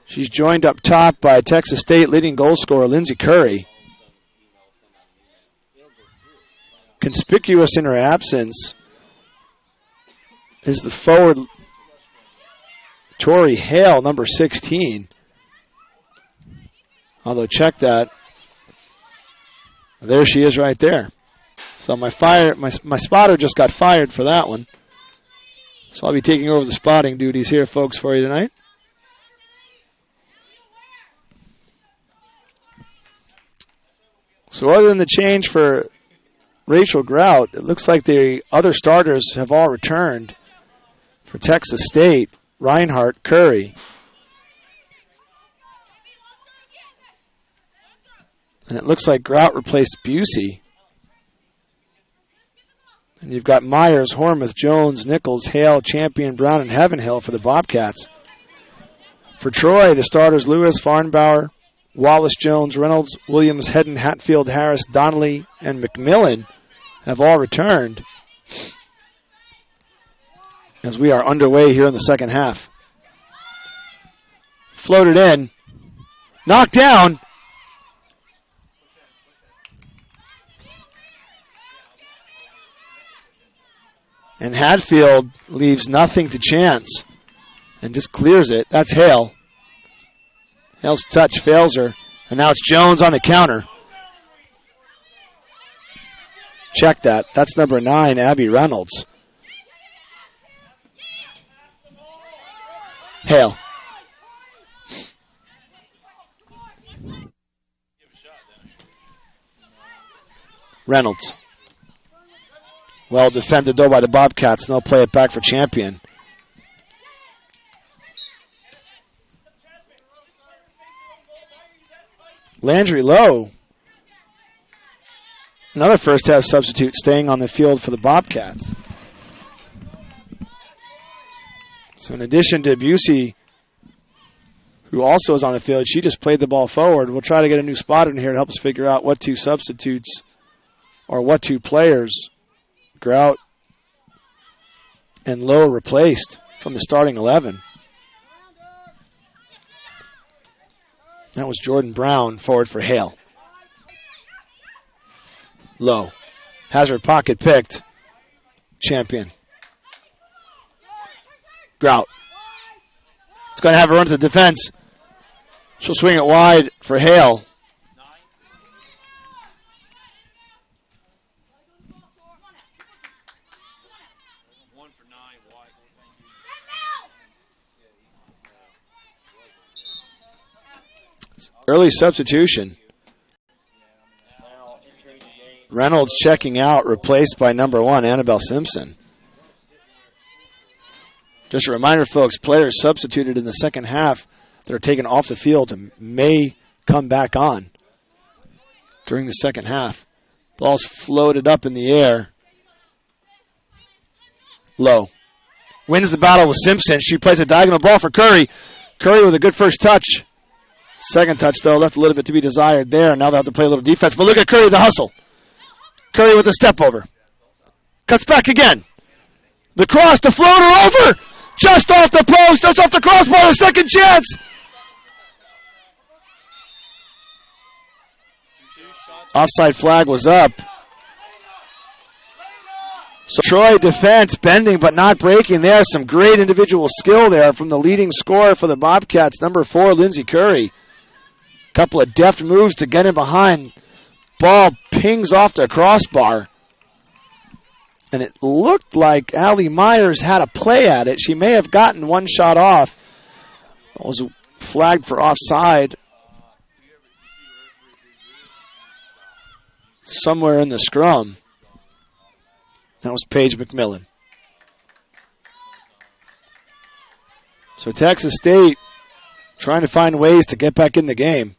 She's joined up top by Texas State leading goal scorer Lindsey Curry. Conspicuous in her absence is the forward Tori Hale, number 16. Although check that. There she is right there. So my spotter just got fired for that one. So I'll be taking over the spotting duties here, folks, for you tonight. So other than the change for Rachel Grout, it looks like the other starters have all returned for Texas State. Reinhardt, Curry. And it looks like Grout replaced Busey. And you've got Myers, Hormuth, Jones, Nichols, Hale, Champion, Brown, and Heavenhill for the Bobcats. For Troy, the starters Lewis, Farnbauer, Wallace, Jones, Reynolds, Williams, Hedden, Hatfield, Harris, Donnelly, and McMillan have all returned as we are underway here in the second half. Floated in. Knocked down. And Hatfield leaves nothing to chance and just clears it. That's Hale. Hale's touch fails her. And now it's Jones on the counter. Check that. That's number 9, Abby Reynolds. Hale. Reynolds. Well defended, though, by the Bobcats, and they'll play it back for Champion. Landry Lowe, another first-half substitute, staying on the field for the Bobcats. So in addition to Busey, who also is on the field, she just played the ball forward. We'll try to get a new spot in here to help us figure out what 2 substitutes or what 2 players Grout and Lowe replaced. from the starting 11. That was Jordan Brown, forward for Hale. Low. Has her pocket picked. Champion. Grout. It's going to have her run to the defense. She'll swing it wide for Hale. Early substitution. Reynolds checking out, replaced by number 1, Annabelle Simpson. Just a reminder, folks, players substituted in the second half that are taken off the field and may come back on during the second half. Ball's floated up in the air. Low. Wins the battle with Simpson. She plays a diagonal ball for Curry. Curry with a good first touch. Second touch, though, left a little bit to be desired there. Now they'll have to play a little defense. But look at Curry, the hustle. Curry with a step over. Cuts back again. The cross, the floater over. Just off the post, just off the crossbar, a second chance. Offside flag was up. So Troy defense bending but not breaking there. Some great individual skill there from the leading scorer for the Bobcats, number 4, Lindsey Curry. Couple of deft moves to get in behind. Ball pings off the crossbar. And it looked like Allie Myers had a play at it. She may have gotten one shot off. It was flagged for offside somewhere in the scrum. That was Paige McMillan. So Texas State trying to find ways to get back in the game,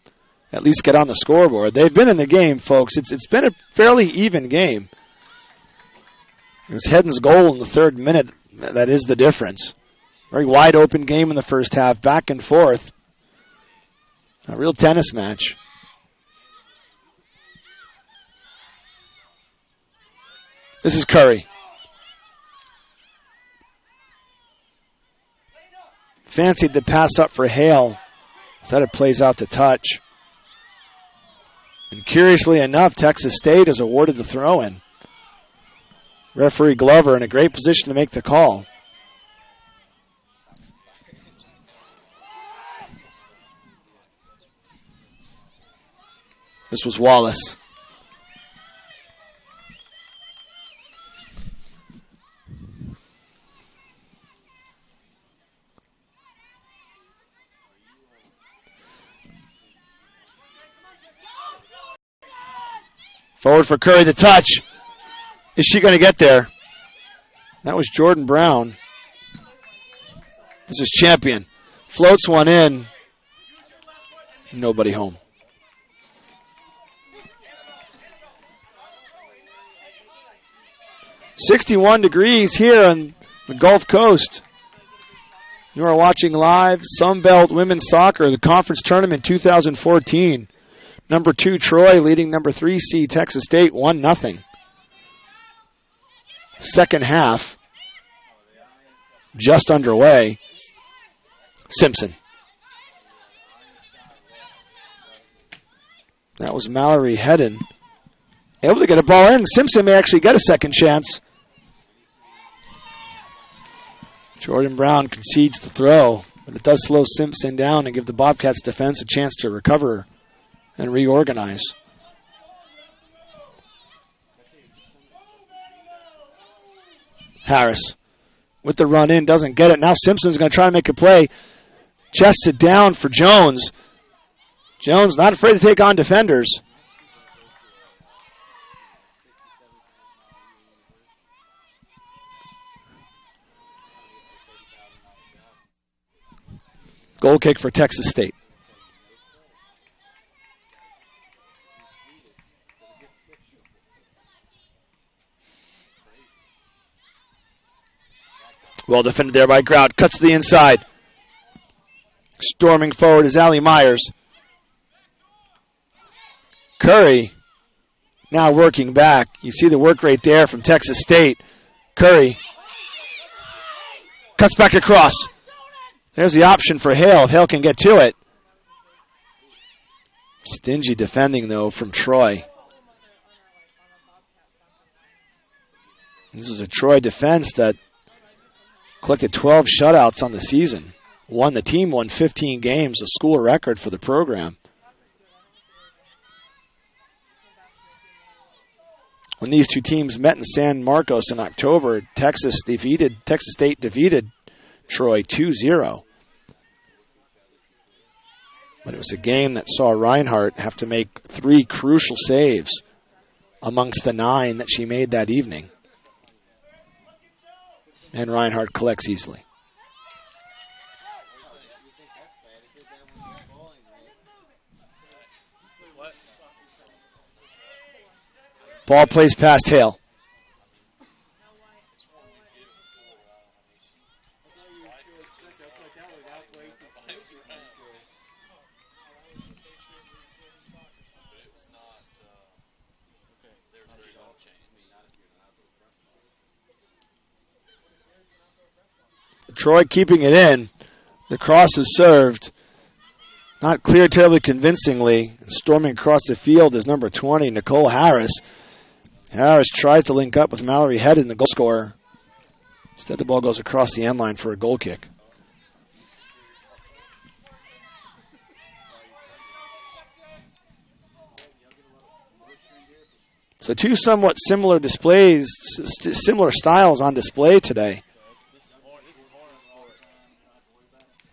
at least get on the scoreboard. They've been in the game, folks. It's been a fairly even game. It was Hedden's goal in the third minute. That is the difference. Very wide open game in the first half, back and forth. A real tennis match. This is Curry. Fancied the pass up for Hale. Instead it plays out to touch. And curiously enough, Texas State has awarded the throw-in. Referee Glover in a great position to make the call. This was Wallace. Forward for Curry, the touch. Is she going to get there? That was Jordan Brown. This is Champion. Floats one in. Nobody home. $61 here on the Gulf Coast. You are watching live Sunbelt Women's Soccer, the conference tournament 2014. Number 2, Troy, leading number 3 seed Texas State, 1-0. Second half, just underway. Simpson. That was Mallory Hedden. Able to get a ball in. Simpson may actually get a second chance. Jordan Brown concedes the throw, but it does slow Simpson down and give the Bobcats defense a chance to recover and reorganize. Harris with the run in, doesn't get it. Now Simpson's going to try to make a play. Chests it down for Jones. Jones not afraid to take on defenders. Goal kick for Texas State. Well defended there by Grout. Cuts to the inside. Storming forward is Allie Myers. Curry now working back. You see the work rate there from Texas State. Curry Cuts back across. There's the option for Hale if Hale can get to it. Stingy defending, though, from Troy. This is a Troy defense that collected 12 shutouts on the season. The team won 15 games, a school record for the program. When these two teams met in San Marcos in October, Texas State defeated Troy 2-0. But it was a game that saw Reinhardt have to make 3 crucial saves amongst the 9 that she made that evening. And Reinhardt collects easily. Ball plays past Hale. Troy keeping it in. The cross is served. Not clear terribly convincingly. Storming across the field is number 20, Nicole Harris. Harris tries to link up with Mallory Hedden, the goal scorer. Instead, the ball goes across the end line for a goal kick. So 2 somewhat similar displays, similar styles on display today.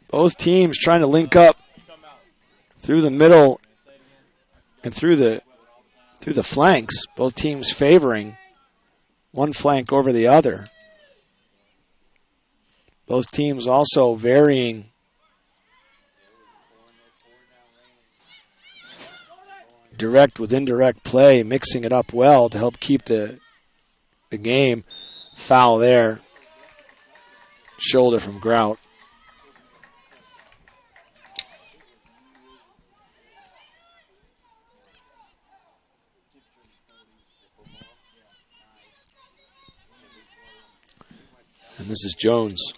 Both teams trying to link up through the middle and through the flanks. Both teams favoring one flank over the other. Both teams also varying direct with indirect play, mixing it up well to help keep the game. Foul there. Shoulder from Grout. And this is Jones.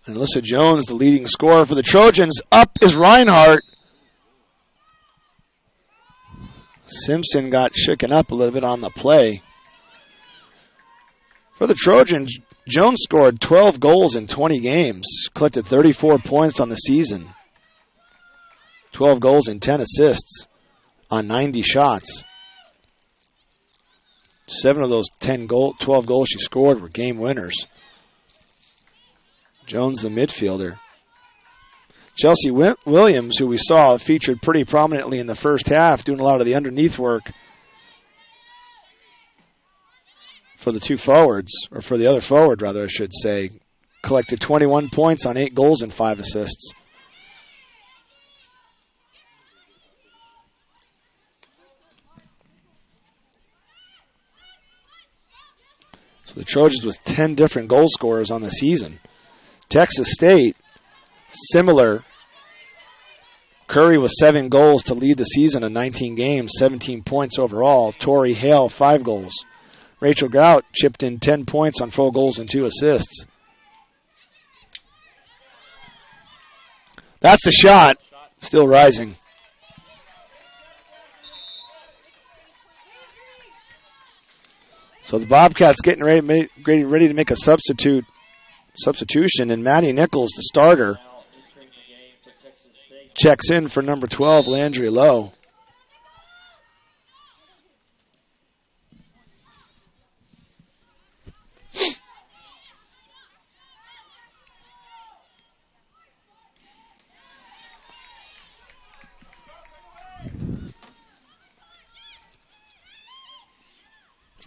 And Alyssa Jones, the leading scorer for the Trojans. Up is Reinhardt. Simpson got shaken up a little bit on the play. For the Trojans, Jones scored 12 goals in 20 games, collected 34 points on the season. 12 goals and 10 assists on 90 shots. 7 of those 12 goals she scored were game winners. Jones, the midfielder. Chelsea Williams, who we saw featured pretty prominently in the first half, doing a lot of the underneath work for the 2 forwards, or for the other forward, rather, I should say, collected 21 points on 8 goals and 5 assists. So the Trojans with 10 different goal scorers on the season. Texas State, similar. Curry with 7 goals to lead the season in 19 games, 17 points overall. Tori Hale, 5 goals. Rachel Grout chipped in 10 points on 4 goals and 2 assists. That's the shot. Still rising. So the Bobcats getting ready to make a substitution, and Maddie Nichols, the starter, checks in for number 12, Landry Lowe.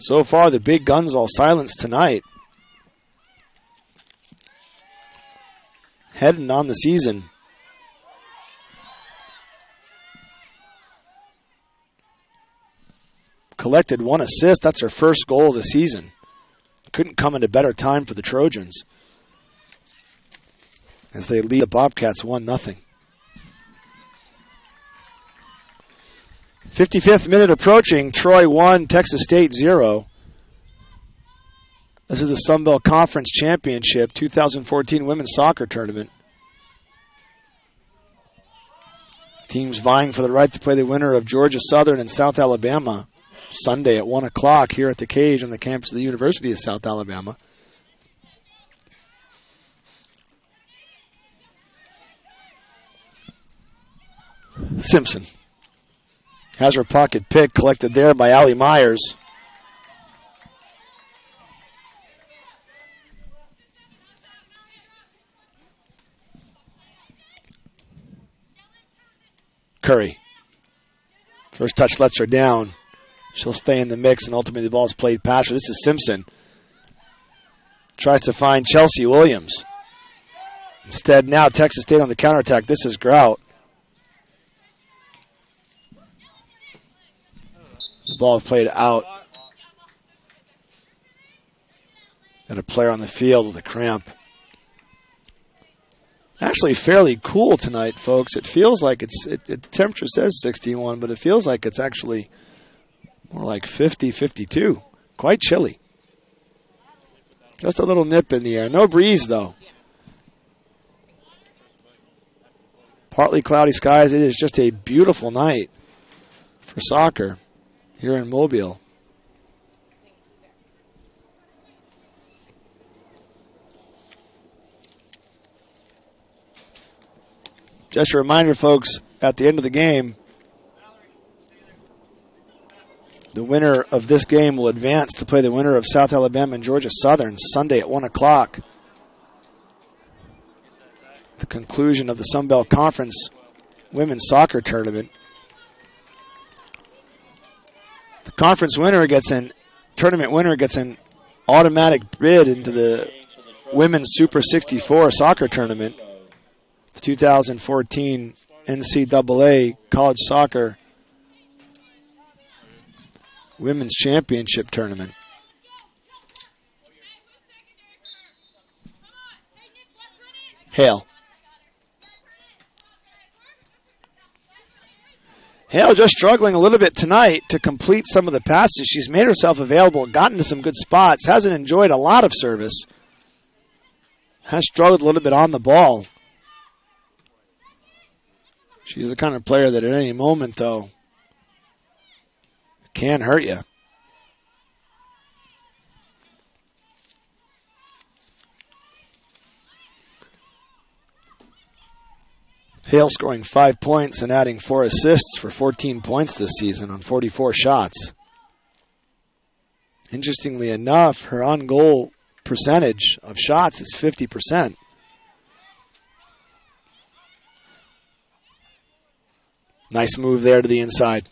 So far, the big guns all silenced tonight. Heading on the season. Collected 1 assist. That's her first goal of the season. Couldn't come at a better time for the Trojans as they lead the Bobcats 1-0. 55th minute approaching. Troy 1, Texas State 0. This is the Sun Belt Conference Championship 2014 Women's Soccer Tournament. Teams vying for the right to play the winner of Georgia Southern and South Alabama Sunday at 1 o'clock here at the Cage on the campus of the University of South Alabama. Simpson has her pocket pick collected there by Allie Myers. Curry. First touch lets her down. She'll stay in the mix, and ultimately the ball is played past her. This is Simpson. Tries to find Chelsea Williams. Instead, now Texas State on the counterattack. This is Grout. The ball is played out. And a player on the field with a cramp. Actually fairly cool tonight, folks. It feels like the temperature says 61, but it feels like it's actually more like 50, 52. Quite chilly. Just a little nip in the air. No breeze, though. Partly cloudy skies. It is just a beautiful night for soccer here in Mobile. Just a reminder, folks, at the end of the game, the winner of this game will advance to play the winner of South Alabama and Georgia Southern Sunday at 1 o'clock. The conclusion of the Sun Belt Conference Women's Soccer Tournament. The conference winner tournament winner gets an automatic bid into the Women's Super 64 soccer tournament. The 2014 NCAA College Soccer Women's Championship Tournament. Hale. Hale just struggling a little bit tonight to complete some of the passes. She's made herself available, gotten to some good spots, hasn't enjoyed a lot of service, has struggled a little bit on the ball. She's the kind of player that at any moment, though, can hurt you. Hale scoring 5 points and adding 4 assists for 14 points this season on 44 shots. Interestingly enough, her on-goal percentage of shots is 50%. Nice move there to the inside.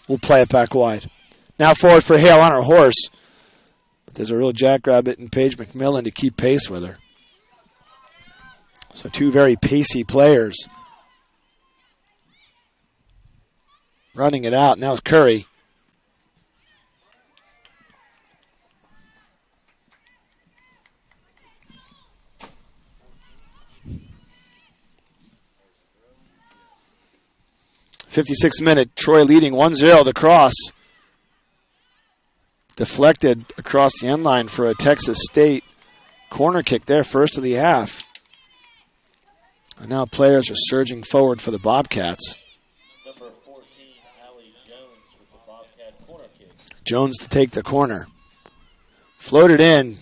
We'll play it back wide. Now forward for Hale on her horse. But there's a real jackrabbit in Paige McMillan to keep pace with her. So two very pacey players. Running it out. Now it's Curry. '56th minute, Troy leading 1-0. The cross deflected across the end line for a Texas State corner kick there, first of the half. And now players are surging forward for the Bobcats. Number 14, Allie Jones with the Bobcat corner kick. Jones to take the corner. Floated in.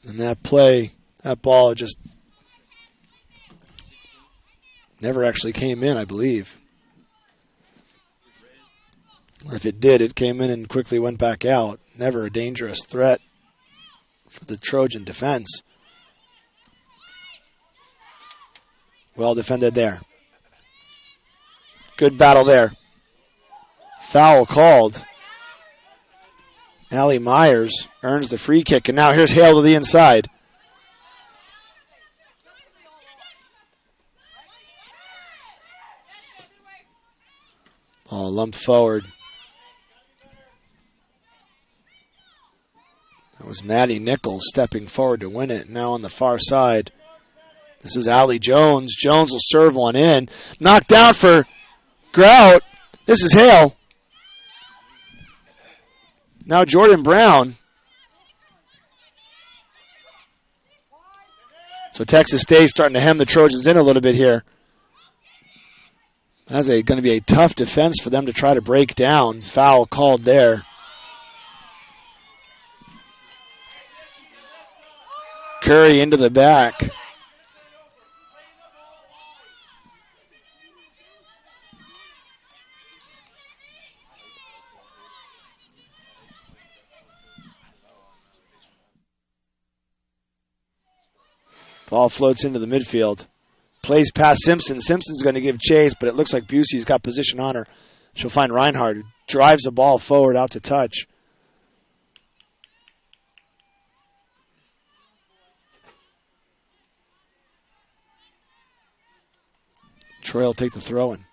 And that play, that ball just never actually came in, I believe. Or if it did, it came in and quickly went back out. Never a dangerous threat for the Trojan defense. Well defended there. Good battle there. Foul called. Allie Myers earns the free kick, and now here's Hale to the inside. Ball lumped forward. was Maddie Nichols stepping forward to win it. Now on the far side, this is Allie Jones. Jones will serve one in. Knocked down for Grout. This is Hale. Now Jordan Brown. So Texas State starting to hem the Trojans in a little bit here. That's going to be a tough defense for them to try to break down. Foul called there. Curry into the back. Ball floats into the midfield. Plays past Simpson. Simpson's going to give chase, but it looks like Busey's got position on her. She'll find Reinhardt, who drives the ball forward out to touch. Troy will take the throw-in.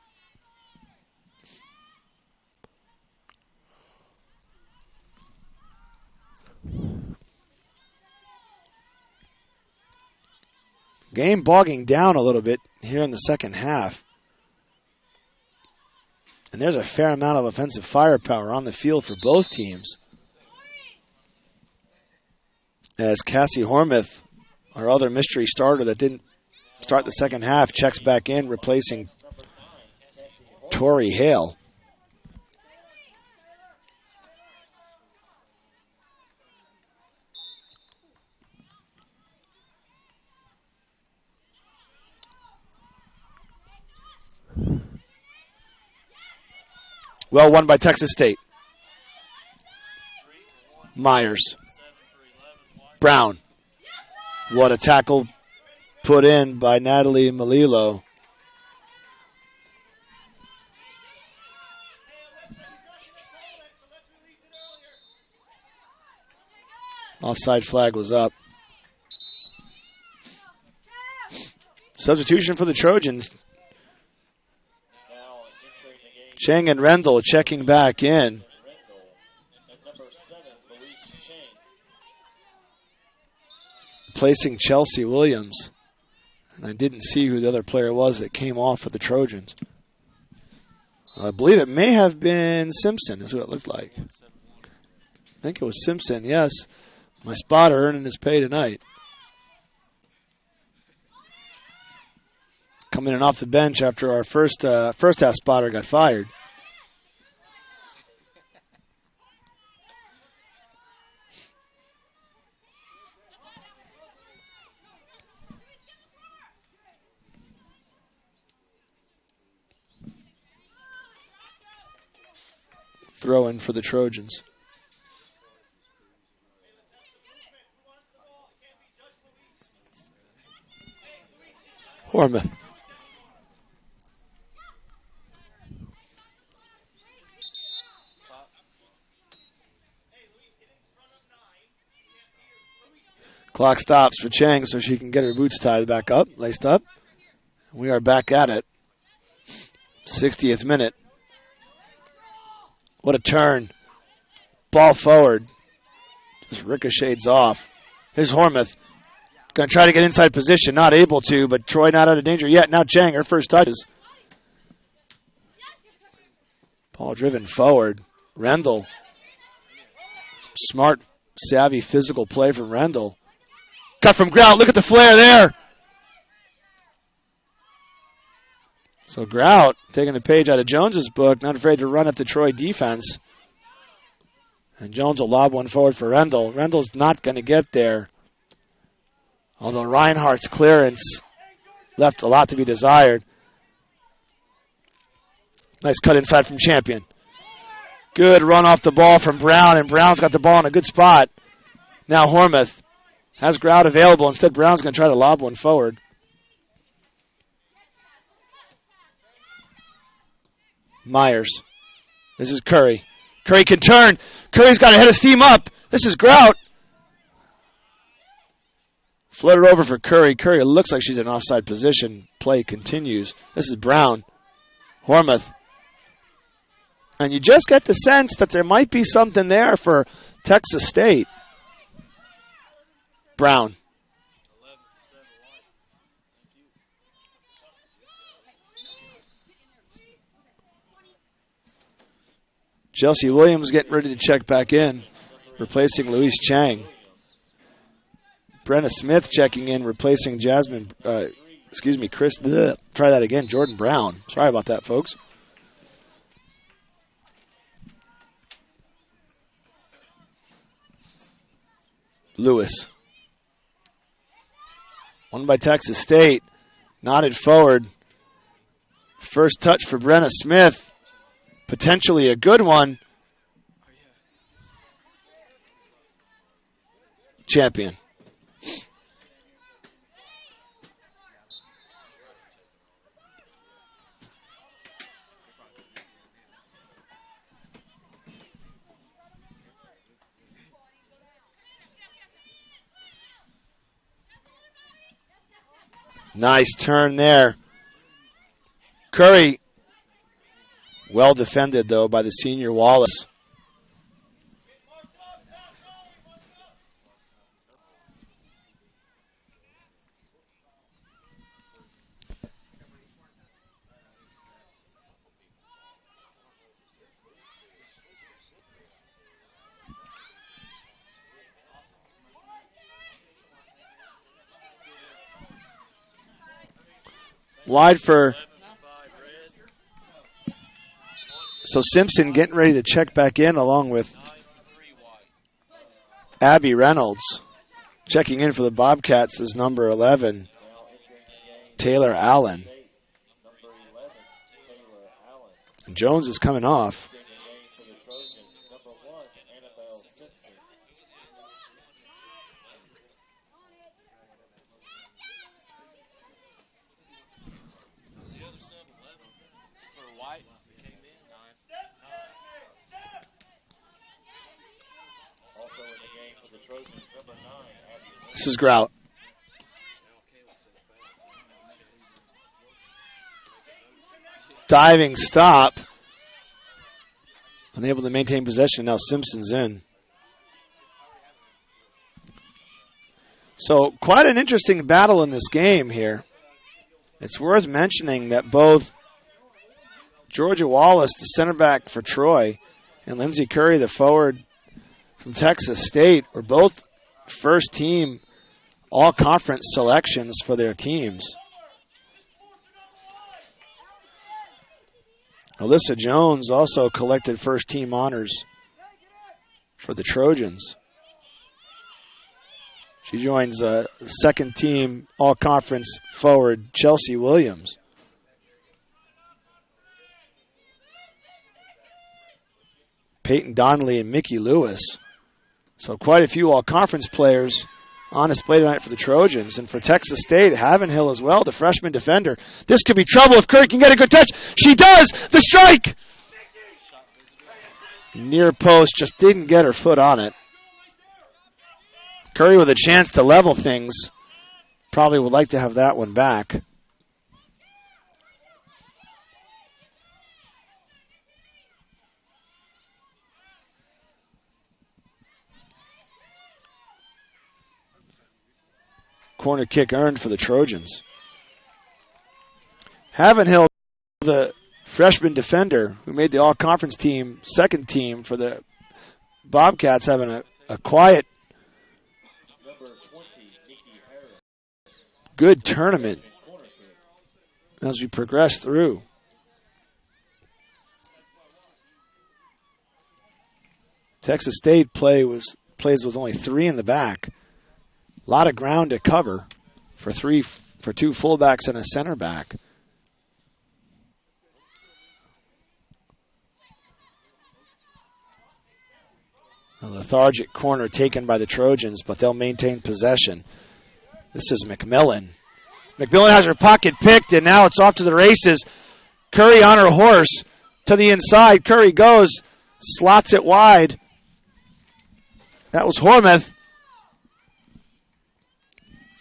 Game bogging down a little bit here in the second half. And there's a fair amount of offensive firepower on the field for both teams. As Cassie Hormuth, our other mystery starter that didn't start the second half, checks back in, replacing Tori Hale. Well won by Texas State. Myers. Brown. What a tackle put in by Natalie Malilo. Offside flag was up. Substitution for the Trojans. Cheng and Rendell checking back in. Placing Chelsea Williams. And I didn't see who the other player was that came off for the Trojans. I believe it may have been Simpson, is who it looked like. I think it was Simpson, yes. My spotter earning his pay tonight. Coming in off the bench after our first half spotter got fired. Throw in for the Trojans. Hormuth. Clock stops for Cheng so she can get her boots tied back up, laced up. We are back at it. 60th minute. What a turn. Ball forward. Just ricochets off. Here's Hormuth. Going to try to get inside position. Not able to, but Troy not out of danger yet. Now Cheng, her first touches. Ball driven forward. Rendell. Smart, savvy, physical play from Rendell. Cut from Grout. Look at the flare there. So Grout taking a page out of Jones's book, not afraid to run at the Troy defense. And Jones will lob one forward for Rendell. Rendell's not going to get there. Although Reinhardt's clearance left a lot to be desired. Nice cut inside from Champion. Good run off the ball from Brown, and Brown's got the ball in a good spot. Now Hormuth has Grout available. Instead, Brown's going to try to lob one forward. Myers. This is Curry. Curry can turn. Curry's got to head of steam up. This is Grout. Floated over for Curry. Curry looks like she's in offside position. Play continues. This is Brown. Hormuth. And you just get the sense that there might be something there for Texas State. Brown. Chelsea Williams getting ready to check back in, replacing Louise Chang. Brenna Smith checking in, replacing Jordan Brown. Sorry about that, folks. Lewis. Won by Texas State. Nodded forward. First touch for Brenna Smith. Potentially a good one. Champion. Nice turn there. Curry. Well defended, though, by the senior Wallace. Wide for... So Simpson getting ready to check back in along with Abby Reynolds. Checking in for the Bobcats is number 11, Taylor Allen. And Jones is coming off. This is Grout. Diving stop. Unable to maintain possession. Now Simpson's in. So quite an interesting battle in this game here. It's worth mentioning that both Georgia Wallace, the center back for Troy, and Lindsey Curry, the forward from Texas State, were both first team all-conference selections for their teams. Alyssa Jones also collected first team honors for the Trojans. She joins second team all-conference forward Chelsea Williams. Peyton Donnelly and Mickey Lewis. So quite a few all-conference players on display tonight for the Trojans. And for Texas State, Havenhill as well, the freshman defender. This could be trouble if Curry can get a good touch. She does! The strike! Near post, just didn't get her foot on it. Curry with a chance to level things. Probably would like to have that one back. Corner kick earned for the Trojans. Havenhill, the freshman defender who made the all-conference team, second team for the Bobcats, having a quiet, good tournament as we progress through. Texas State plays with only 3 in the back. A lot of ground to cover for 2 fullbacks and a center back. A lethargic corner taken by the Trojans, but they'll maintain possession. This is McMillan. McMillan has her pocket picked, and now it's off to the races. Curry on her horse to the inside. Curry goes, slots it wide. That was Hormuth.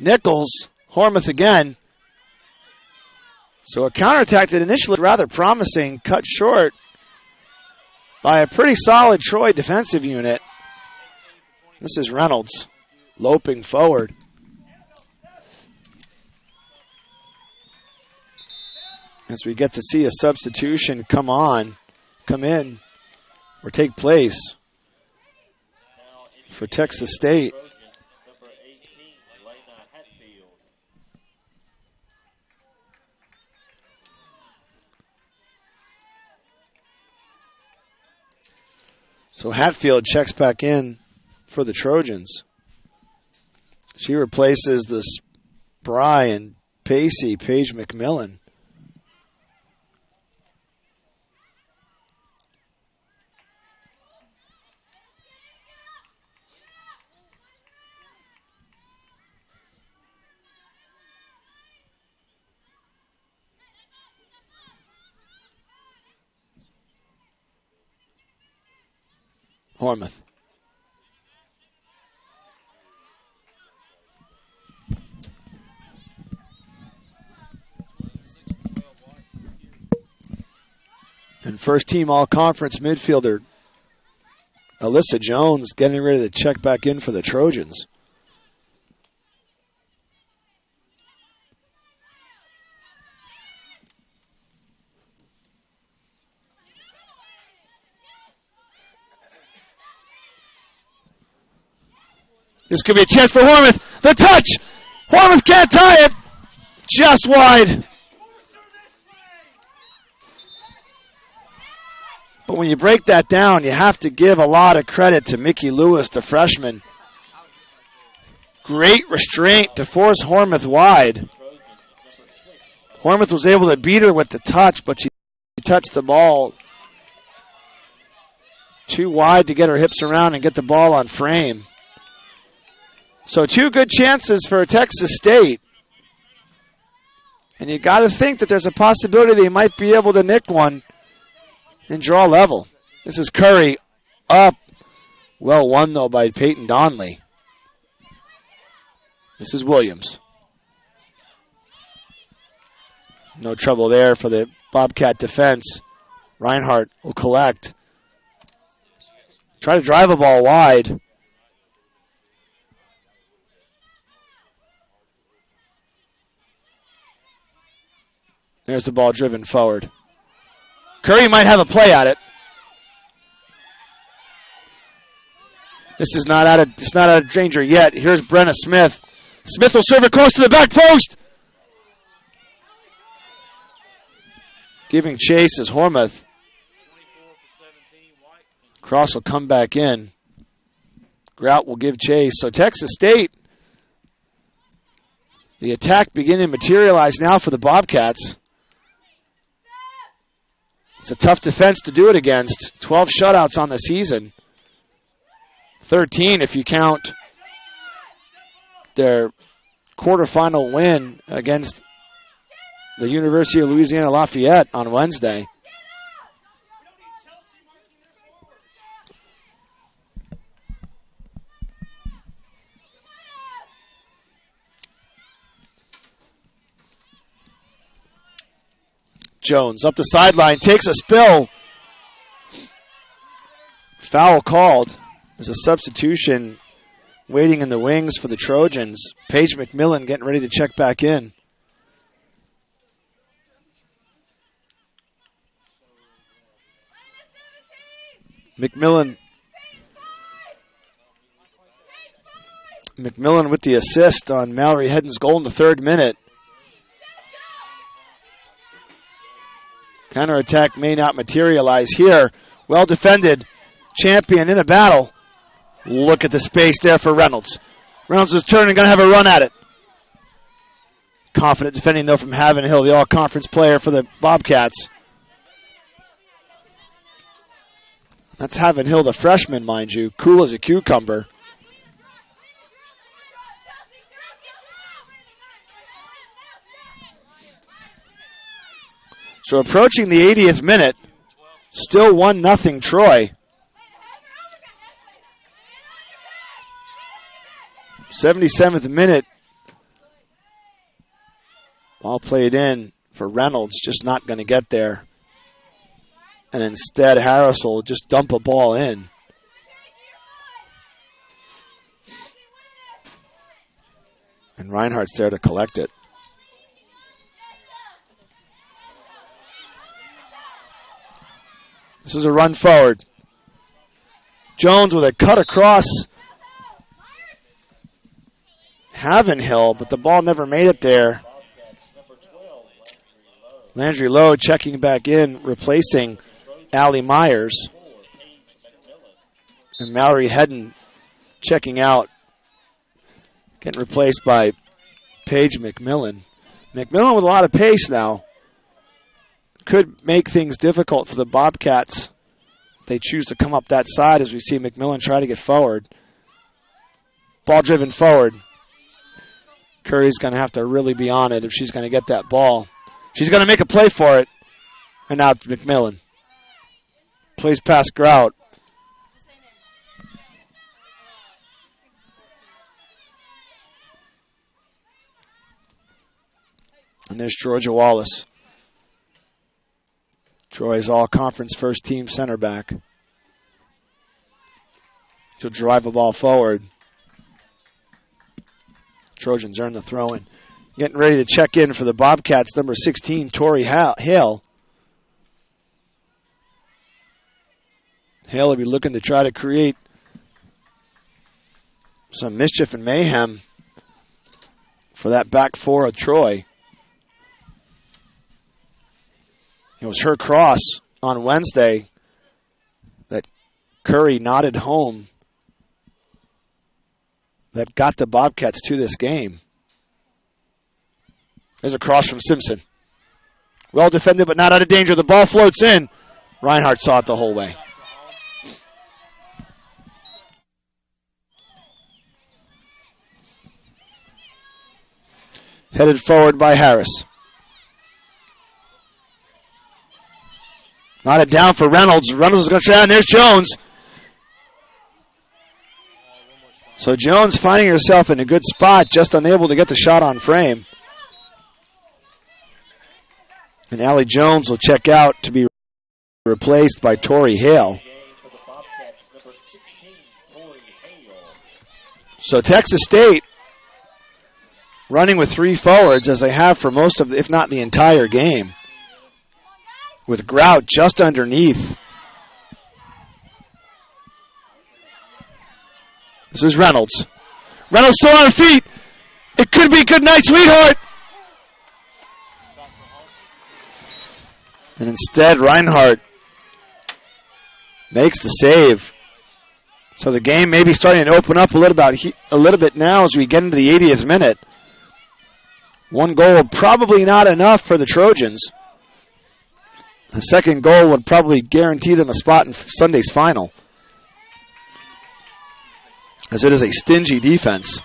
Nichols, Hormuth again. So a counterattack that initially was rather promising, cut short by a pretty solid Troy defensive unit. This is Reynolds. loping forward. As we get to see a substitution come in, or take place for Texas State. So Hatfield checks back in for the Trojans. She replaces the spry and pacey Paige McMillan. Hormuth. And first team all-conference midfielder Alyssa Jones getting ready to check back in for the Trojans. This could be a chance for Hormuth. The touch! Hormuth can't tie it! Just wide. But when you break that down, you have to give a lot of credit to Mickey Lewis, the freshman. Great restraint to force Hormuth wide. Hormuth was able to beat her with the touch, but she touched the ball too wide to get her hips around and get the ball on frame. So 2 good chances for Texas State. And you got to think that there's a possibility they might be able to nick one and draw level. This is Curry up. Well won, though, by Peyton Donley. This is Williams. No trouble there for the Bobcat defense. Reinhardt will collect. Try to drive a ball wide. There's the ball driven forward. Curry might have a play at it. This is not out of danger yet. Here's Brenna Smith. Smith will serve it close to the back post. Giving chase is Hormuth. Cross will come back in. Grout will give chase. So Texas State, the attack beginning to materialize now for the Bobcats. It's a tough defense to do it against. 12 shutouts on the season. 13 if you count their quarterfinal win against the University of Louisiana Lafayette on Wednesday. Jones up the sideline, takes a spill. Foul called. There's a substitution waiting in the wings for the Trojans. Paige McMillan getting ready to check back in. McMillan with the assist on Mallory Hedden's goal in the 3rd minute. Counterattack may not materialize here. Well defended. Champion in a battle. Look at the space there for Reynolds. Reynolds is turning, going to have a run at it. Confident defending, though, from Havenhill, the all-conference player for the Bobcats. That's Havenhill, the freshman, mind you. Cool as a cucumber. So approaching the 80th minute, still 1-0 Troy. 77th minute. Ball played in for Reynolds, just not going to get there. And instead, Harris will just dump a ball in. And Reinhardt's there to collect it. This is a run forward. Jones with a cut across Havenhill, but the ball never made it there. Landry Lowe checking back in, replacing Allie Myers. And Mallory Hedden checking out, getting replaced by Paige McMillan. McMillan with a lot of pace now. Could make things difficult for the Bobcats. They choose to come up that side as we see McMillan try to get forward. Ball driven forward. Curry's going to have to really be on it if she's going to get that ball. She's going to make a play for it. And now it's McMillan. Plays past Grout. And there's Georgia Wallace. Troy's all-conference first-team center back. She'll drive a ball forward. Trojans earn the throw-in. Getting ready to check in for the Bobcats, number 16, Tori Hale. Hale will be looking to try to create some mischief and mayhem for that back four of Troy. It was her cross on Wednesday that Curry nodded home that got the Bobcats to this game. There's a cross from Simpson. Well defended, but not out of danger. The ball floats in. Reinhardt saw it the whole way. Headed forward by Harris. Knotted down for Reynolds. Reynolds is going to try, and there's Jones. So Jones finding herself in a good spot, just unable to get the shot on frame. And Allie Jones will check out to be replaced by Tori Hale. So Texas State running with three forwards, as they have for most of, if not the entire game, with Grout just underneath. This is Reynolds. Reynolds still on her feet. It could be good night, sweetheart. And instead, Reinhardt makes the save. So the game may be starting to open up a little bit now as we get into the 80th minute. One goal, probably not enough for the Trojans. The second goal would probably guarantee them a spot in Sunday's final, as it is a stingy defense.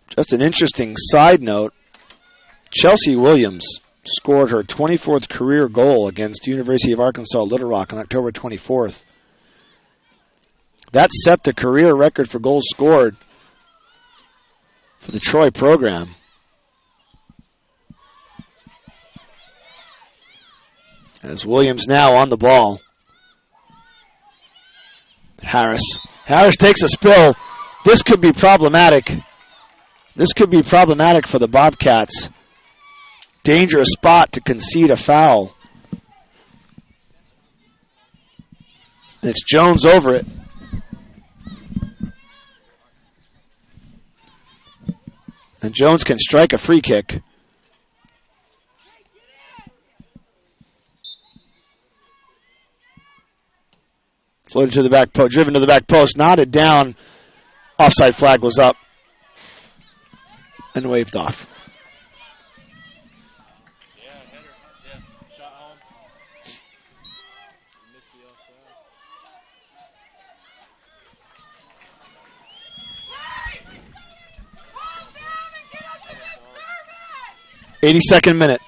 Just an interesting side note, Chelsea Williams scored her 24th career goal against University of Arkansas Little Rock on October 24th. That set the career record for goals scored for the Troy program. As Williams now on the ball. Harris takes a spill. This could be problematic. This could be problematic for the Bobcats. Dangerous spot to concede a foul. And it's Jones over it. And Jones can strike a free kick. Floated to the back post, driven to the back post, knotted down. Offside flag was up and waved off. Yeah, header. Yeah, shot home. Missed the offside. 82nd minute.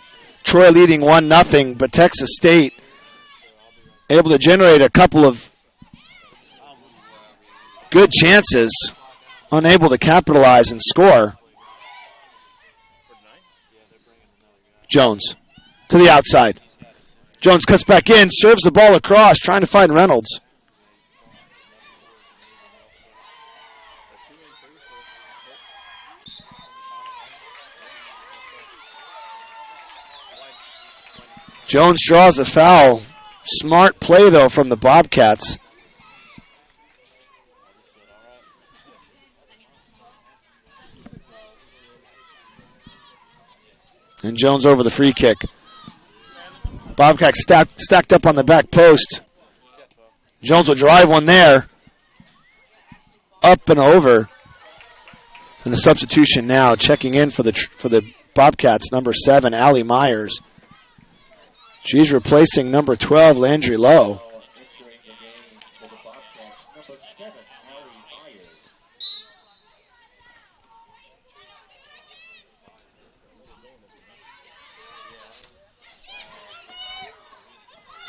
Troy leading 1-0, but Texas State able to generate a couple of good chances, unable to capitalize and score. Jones to the outside. Jones cuts back in, serves the ball across, trying to find Reynolds. Jones draws a foul. Smart play, though, from the Bobcats. And Jones over the free kick. Bobcats stacked up on the back post. Jones will drive one there. Up and over. And the substitution now checking in for the Bobcats, number 7, Allie Myers. She's replacing number 12, Landry Lowe.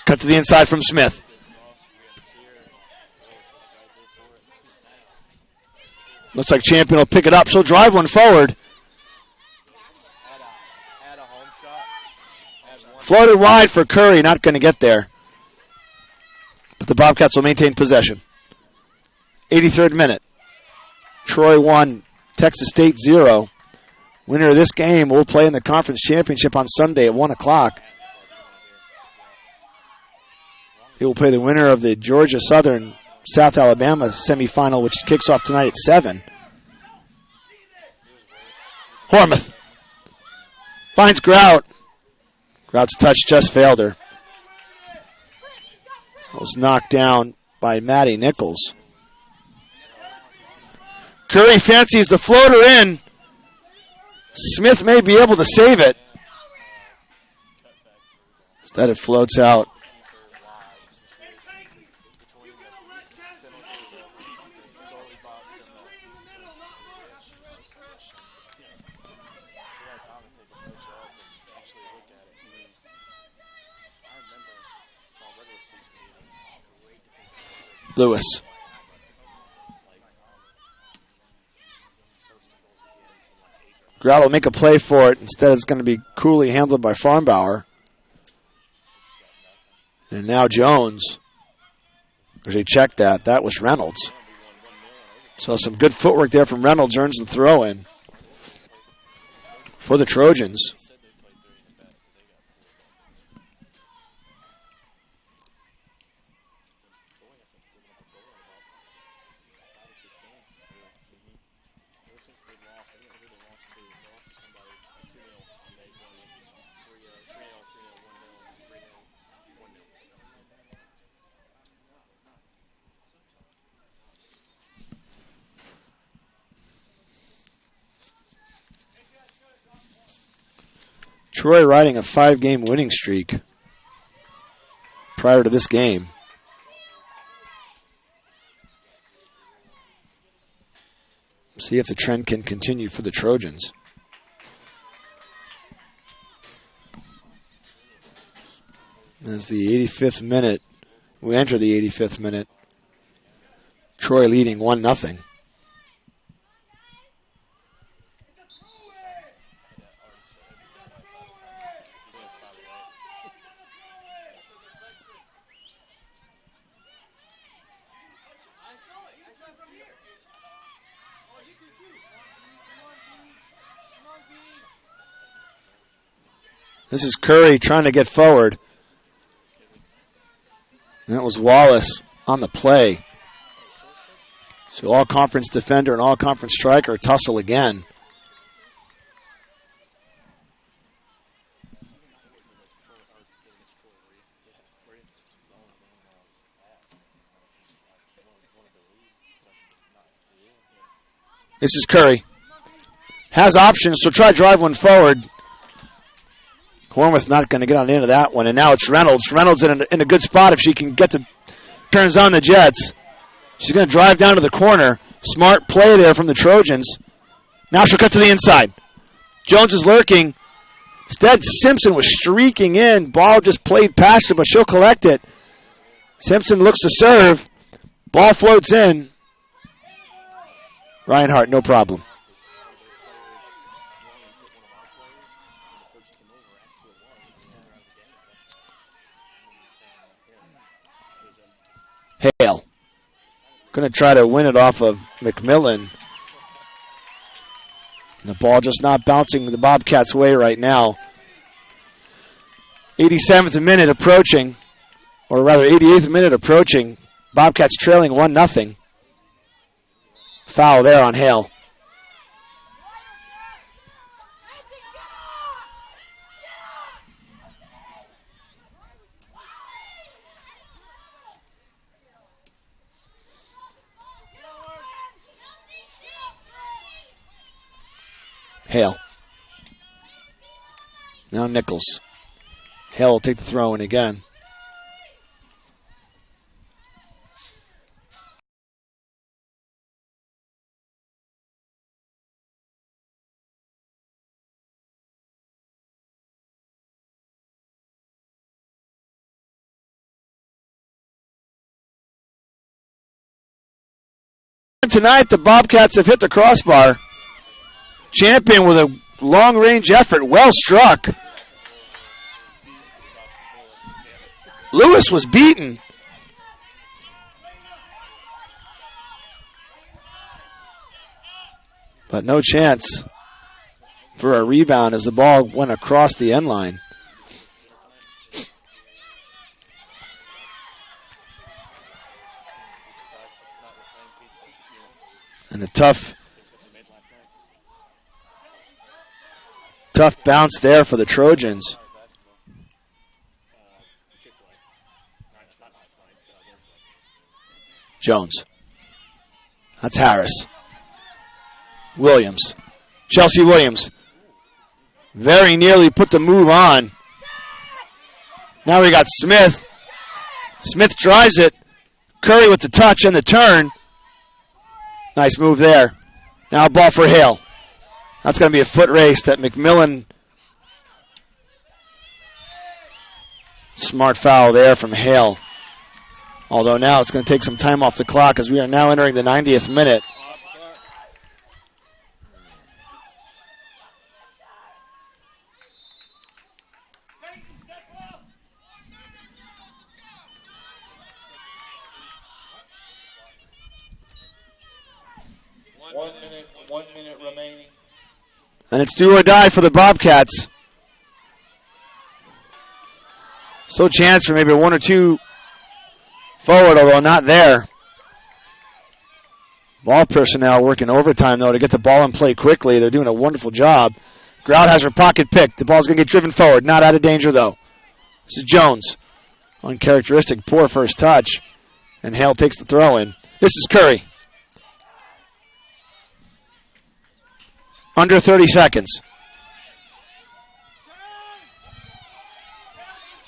Cut to the inside from Smith. Looks like Champion will pick it up. She'll drive one forward. Floated wide for Curry, not going to get there. But the Bobcats will maintain possession. 83rd minute. Troy 1, Texas State 0. Winner of this game will play in the conference championship on Sunday at 1 o'clock. They will play the winner of the Georgia Southern South Alabama semifinal, which kicks off tonight at 7. Hormuth finds Grout. Grout's touch just failed her. Was knocked down by Maddie Nichols. Curry fancies the floater in. Smith may be able to save it. Instead, it floats out. Lewis. Grout will make a play for it. Instead, it's going to be coolly handled by Farnbauer. And now Jones. Actually checked that. That was Reynolds. So some good footwork there from Reynolds. Earns the throw-in for the Trojans. Troy riding a 5-game winning streak prior to this game. See if the trend can continue for the Trojans. As the 85th minute, we enter the 85th minute. Troy leading 1-0. This is Curry trying to get forward. And that was Wallace on the play. So all-conference defender and all-conference striker tussle again. This is Curry. Has options, so try to drive one forward. Hormuth not going to get on the end of that one, and now it's Reynolds. Reynolds in a good spot if she can get the turns on the Jets. She's going to drive down to the corner. Smart play there from the Trojans. Now she'll cut to the inside. Jones is lurking. Instead, Simpson was streaking in. Ball just played past her, but she'll collect it. Simpson looks to serve. Ball floats in. Reinhardt, no problem. Hale. Going to try to win it off of McMillan. And the ball just not bouncing the Bobcats' way right now. 87th minute approaching, or rather 88th minute approaching. Bobcats trailing 1-0. Foul there on Hale. Hale. Now Nichols. Hale will take the throw in again. Tonight the Bobcats have hit the crossbar. Champion with a long-range effort, well struck. Lewis was beaten. But no chance for a rebound as the ball went across the end line. And a tough bounce there for the Trojans. Jones. That's Harris. Williams. Chelsea Williams. Very nearly put the move on. Now we got Smith. Smith drives it. Curry with the touch and the turn. Nice move there. Now a ball for Hale. That's going to be a foot race that McMillan. Smart foul there from Hale. Although now it's going to take some time off the clock as we are now entering the 90th minute. One minute remaining. And it's do or die for the Bobcats. Still chance for maybe one or two forward, although not there. Ball personnel working overtime, though, to get the ball in play quickly. They're doing a wonderful job. Grout has her pocket picked. The ball's going to get driven forward. Not out of danger, though. This is Jones. Uncharacteristic, poor first touch. And Hale takes the throw in. This is Curry. Under 30 seconds.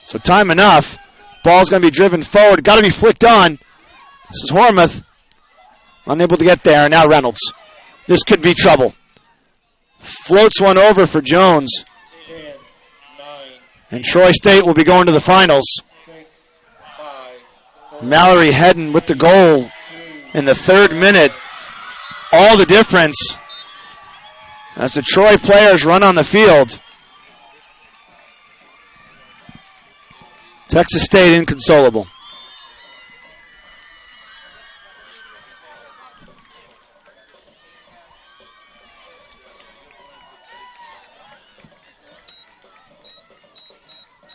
So time enough. Ball's going to be driven forward. Got to be flicked on. This is Hormuth. Unable to get there. Now Reynolds. This could be trouble. Floats one over for Jones. 10, 9, and Troy State will be going to the finals. 6, 5, 4, Mallory Hedden with the goal in the third minute. All the difference as the Troy players run on the field. Texas State inconsolable.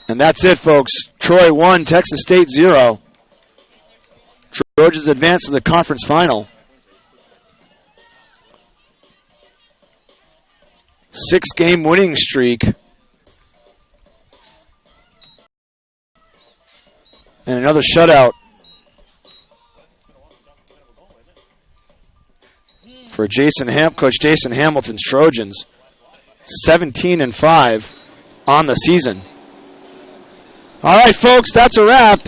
And that's it, folks. Troy 1, Texas State 0. Trojans advance to the conference final. 6-game winning streak. And another shutout for Coach Jason Hamilton's Trojans. 17-5 on the season. All right, folks, that's a wrap.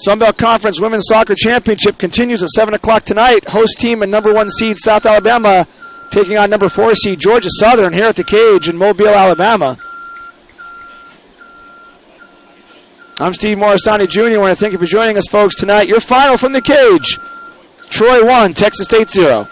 Sunbelt Conference Women's Soccer Championship continues at 7 o'clock tonight. Host team and number 1 seed South Alabama taking on number 4 seed Georgia Southern here at the Cage in Mobile, Alabama. I'm Steve Morisani Jr. I want to thank you for joining us, folks, tonight. Your final from the cage. Troy 1, Texas State 0.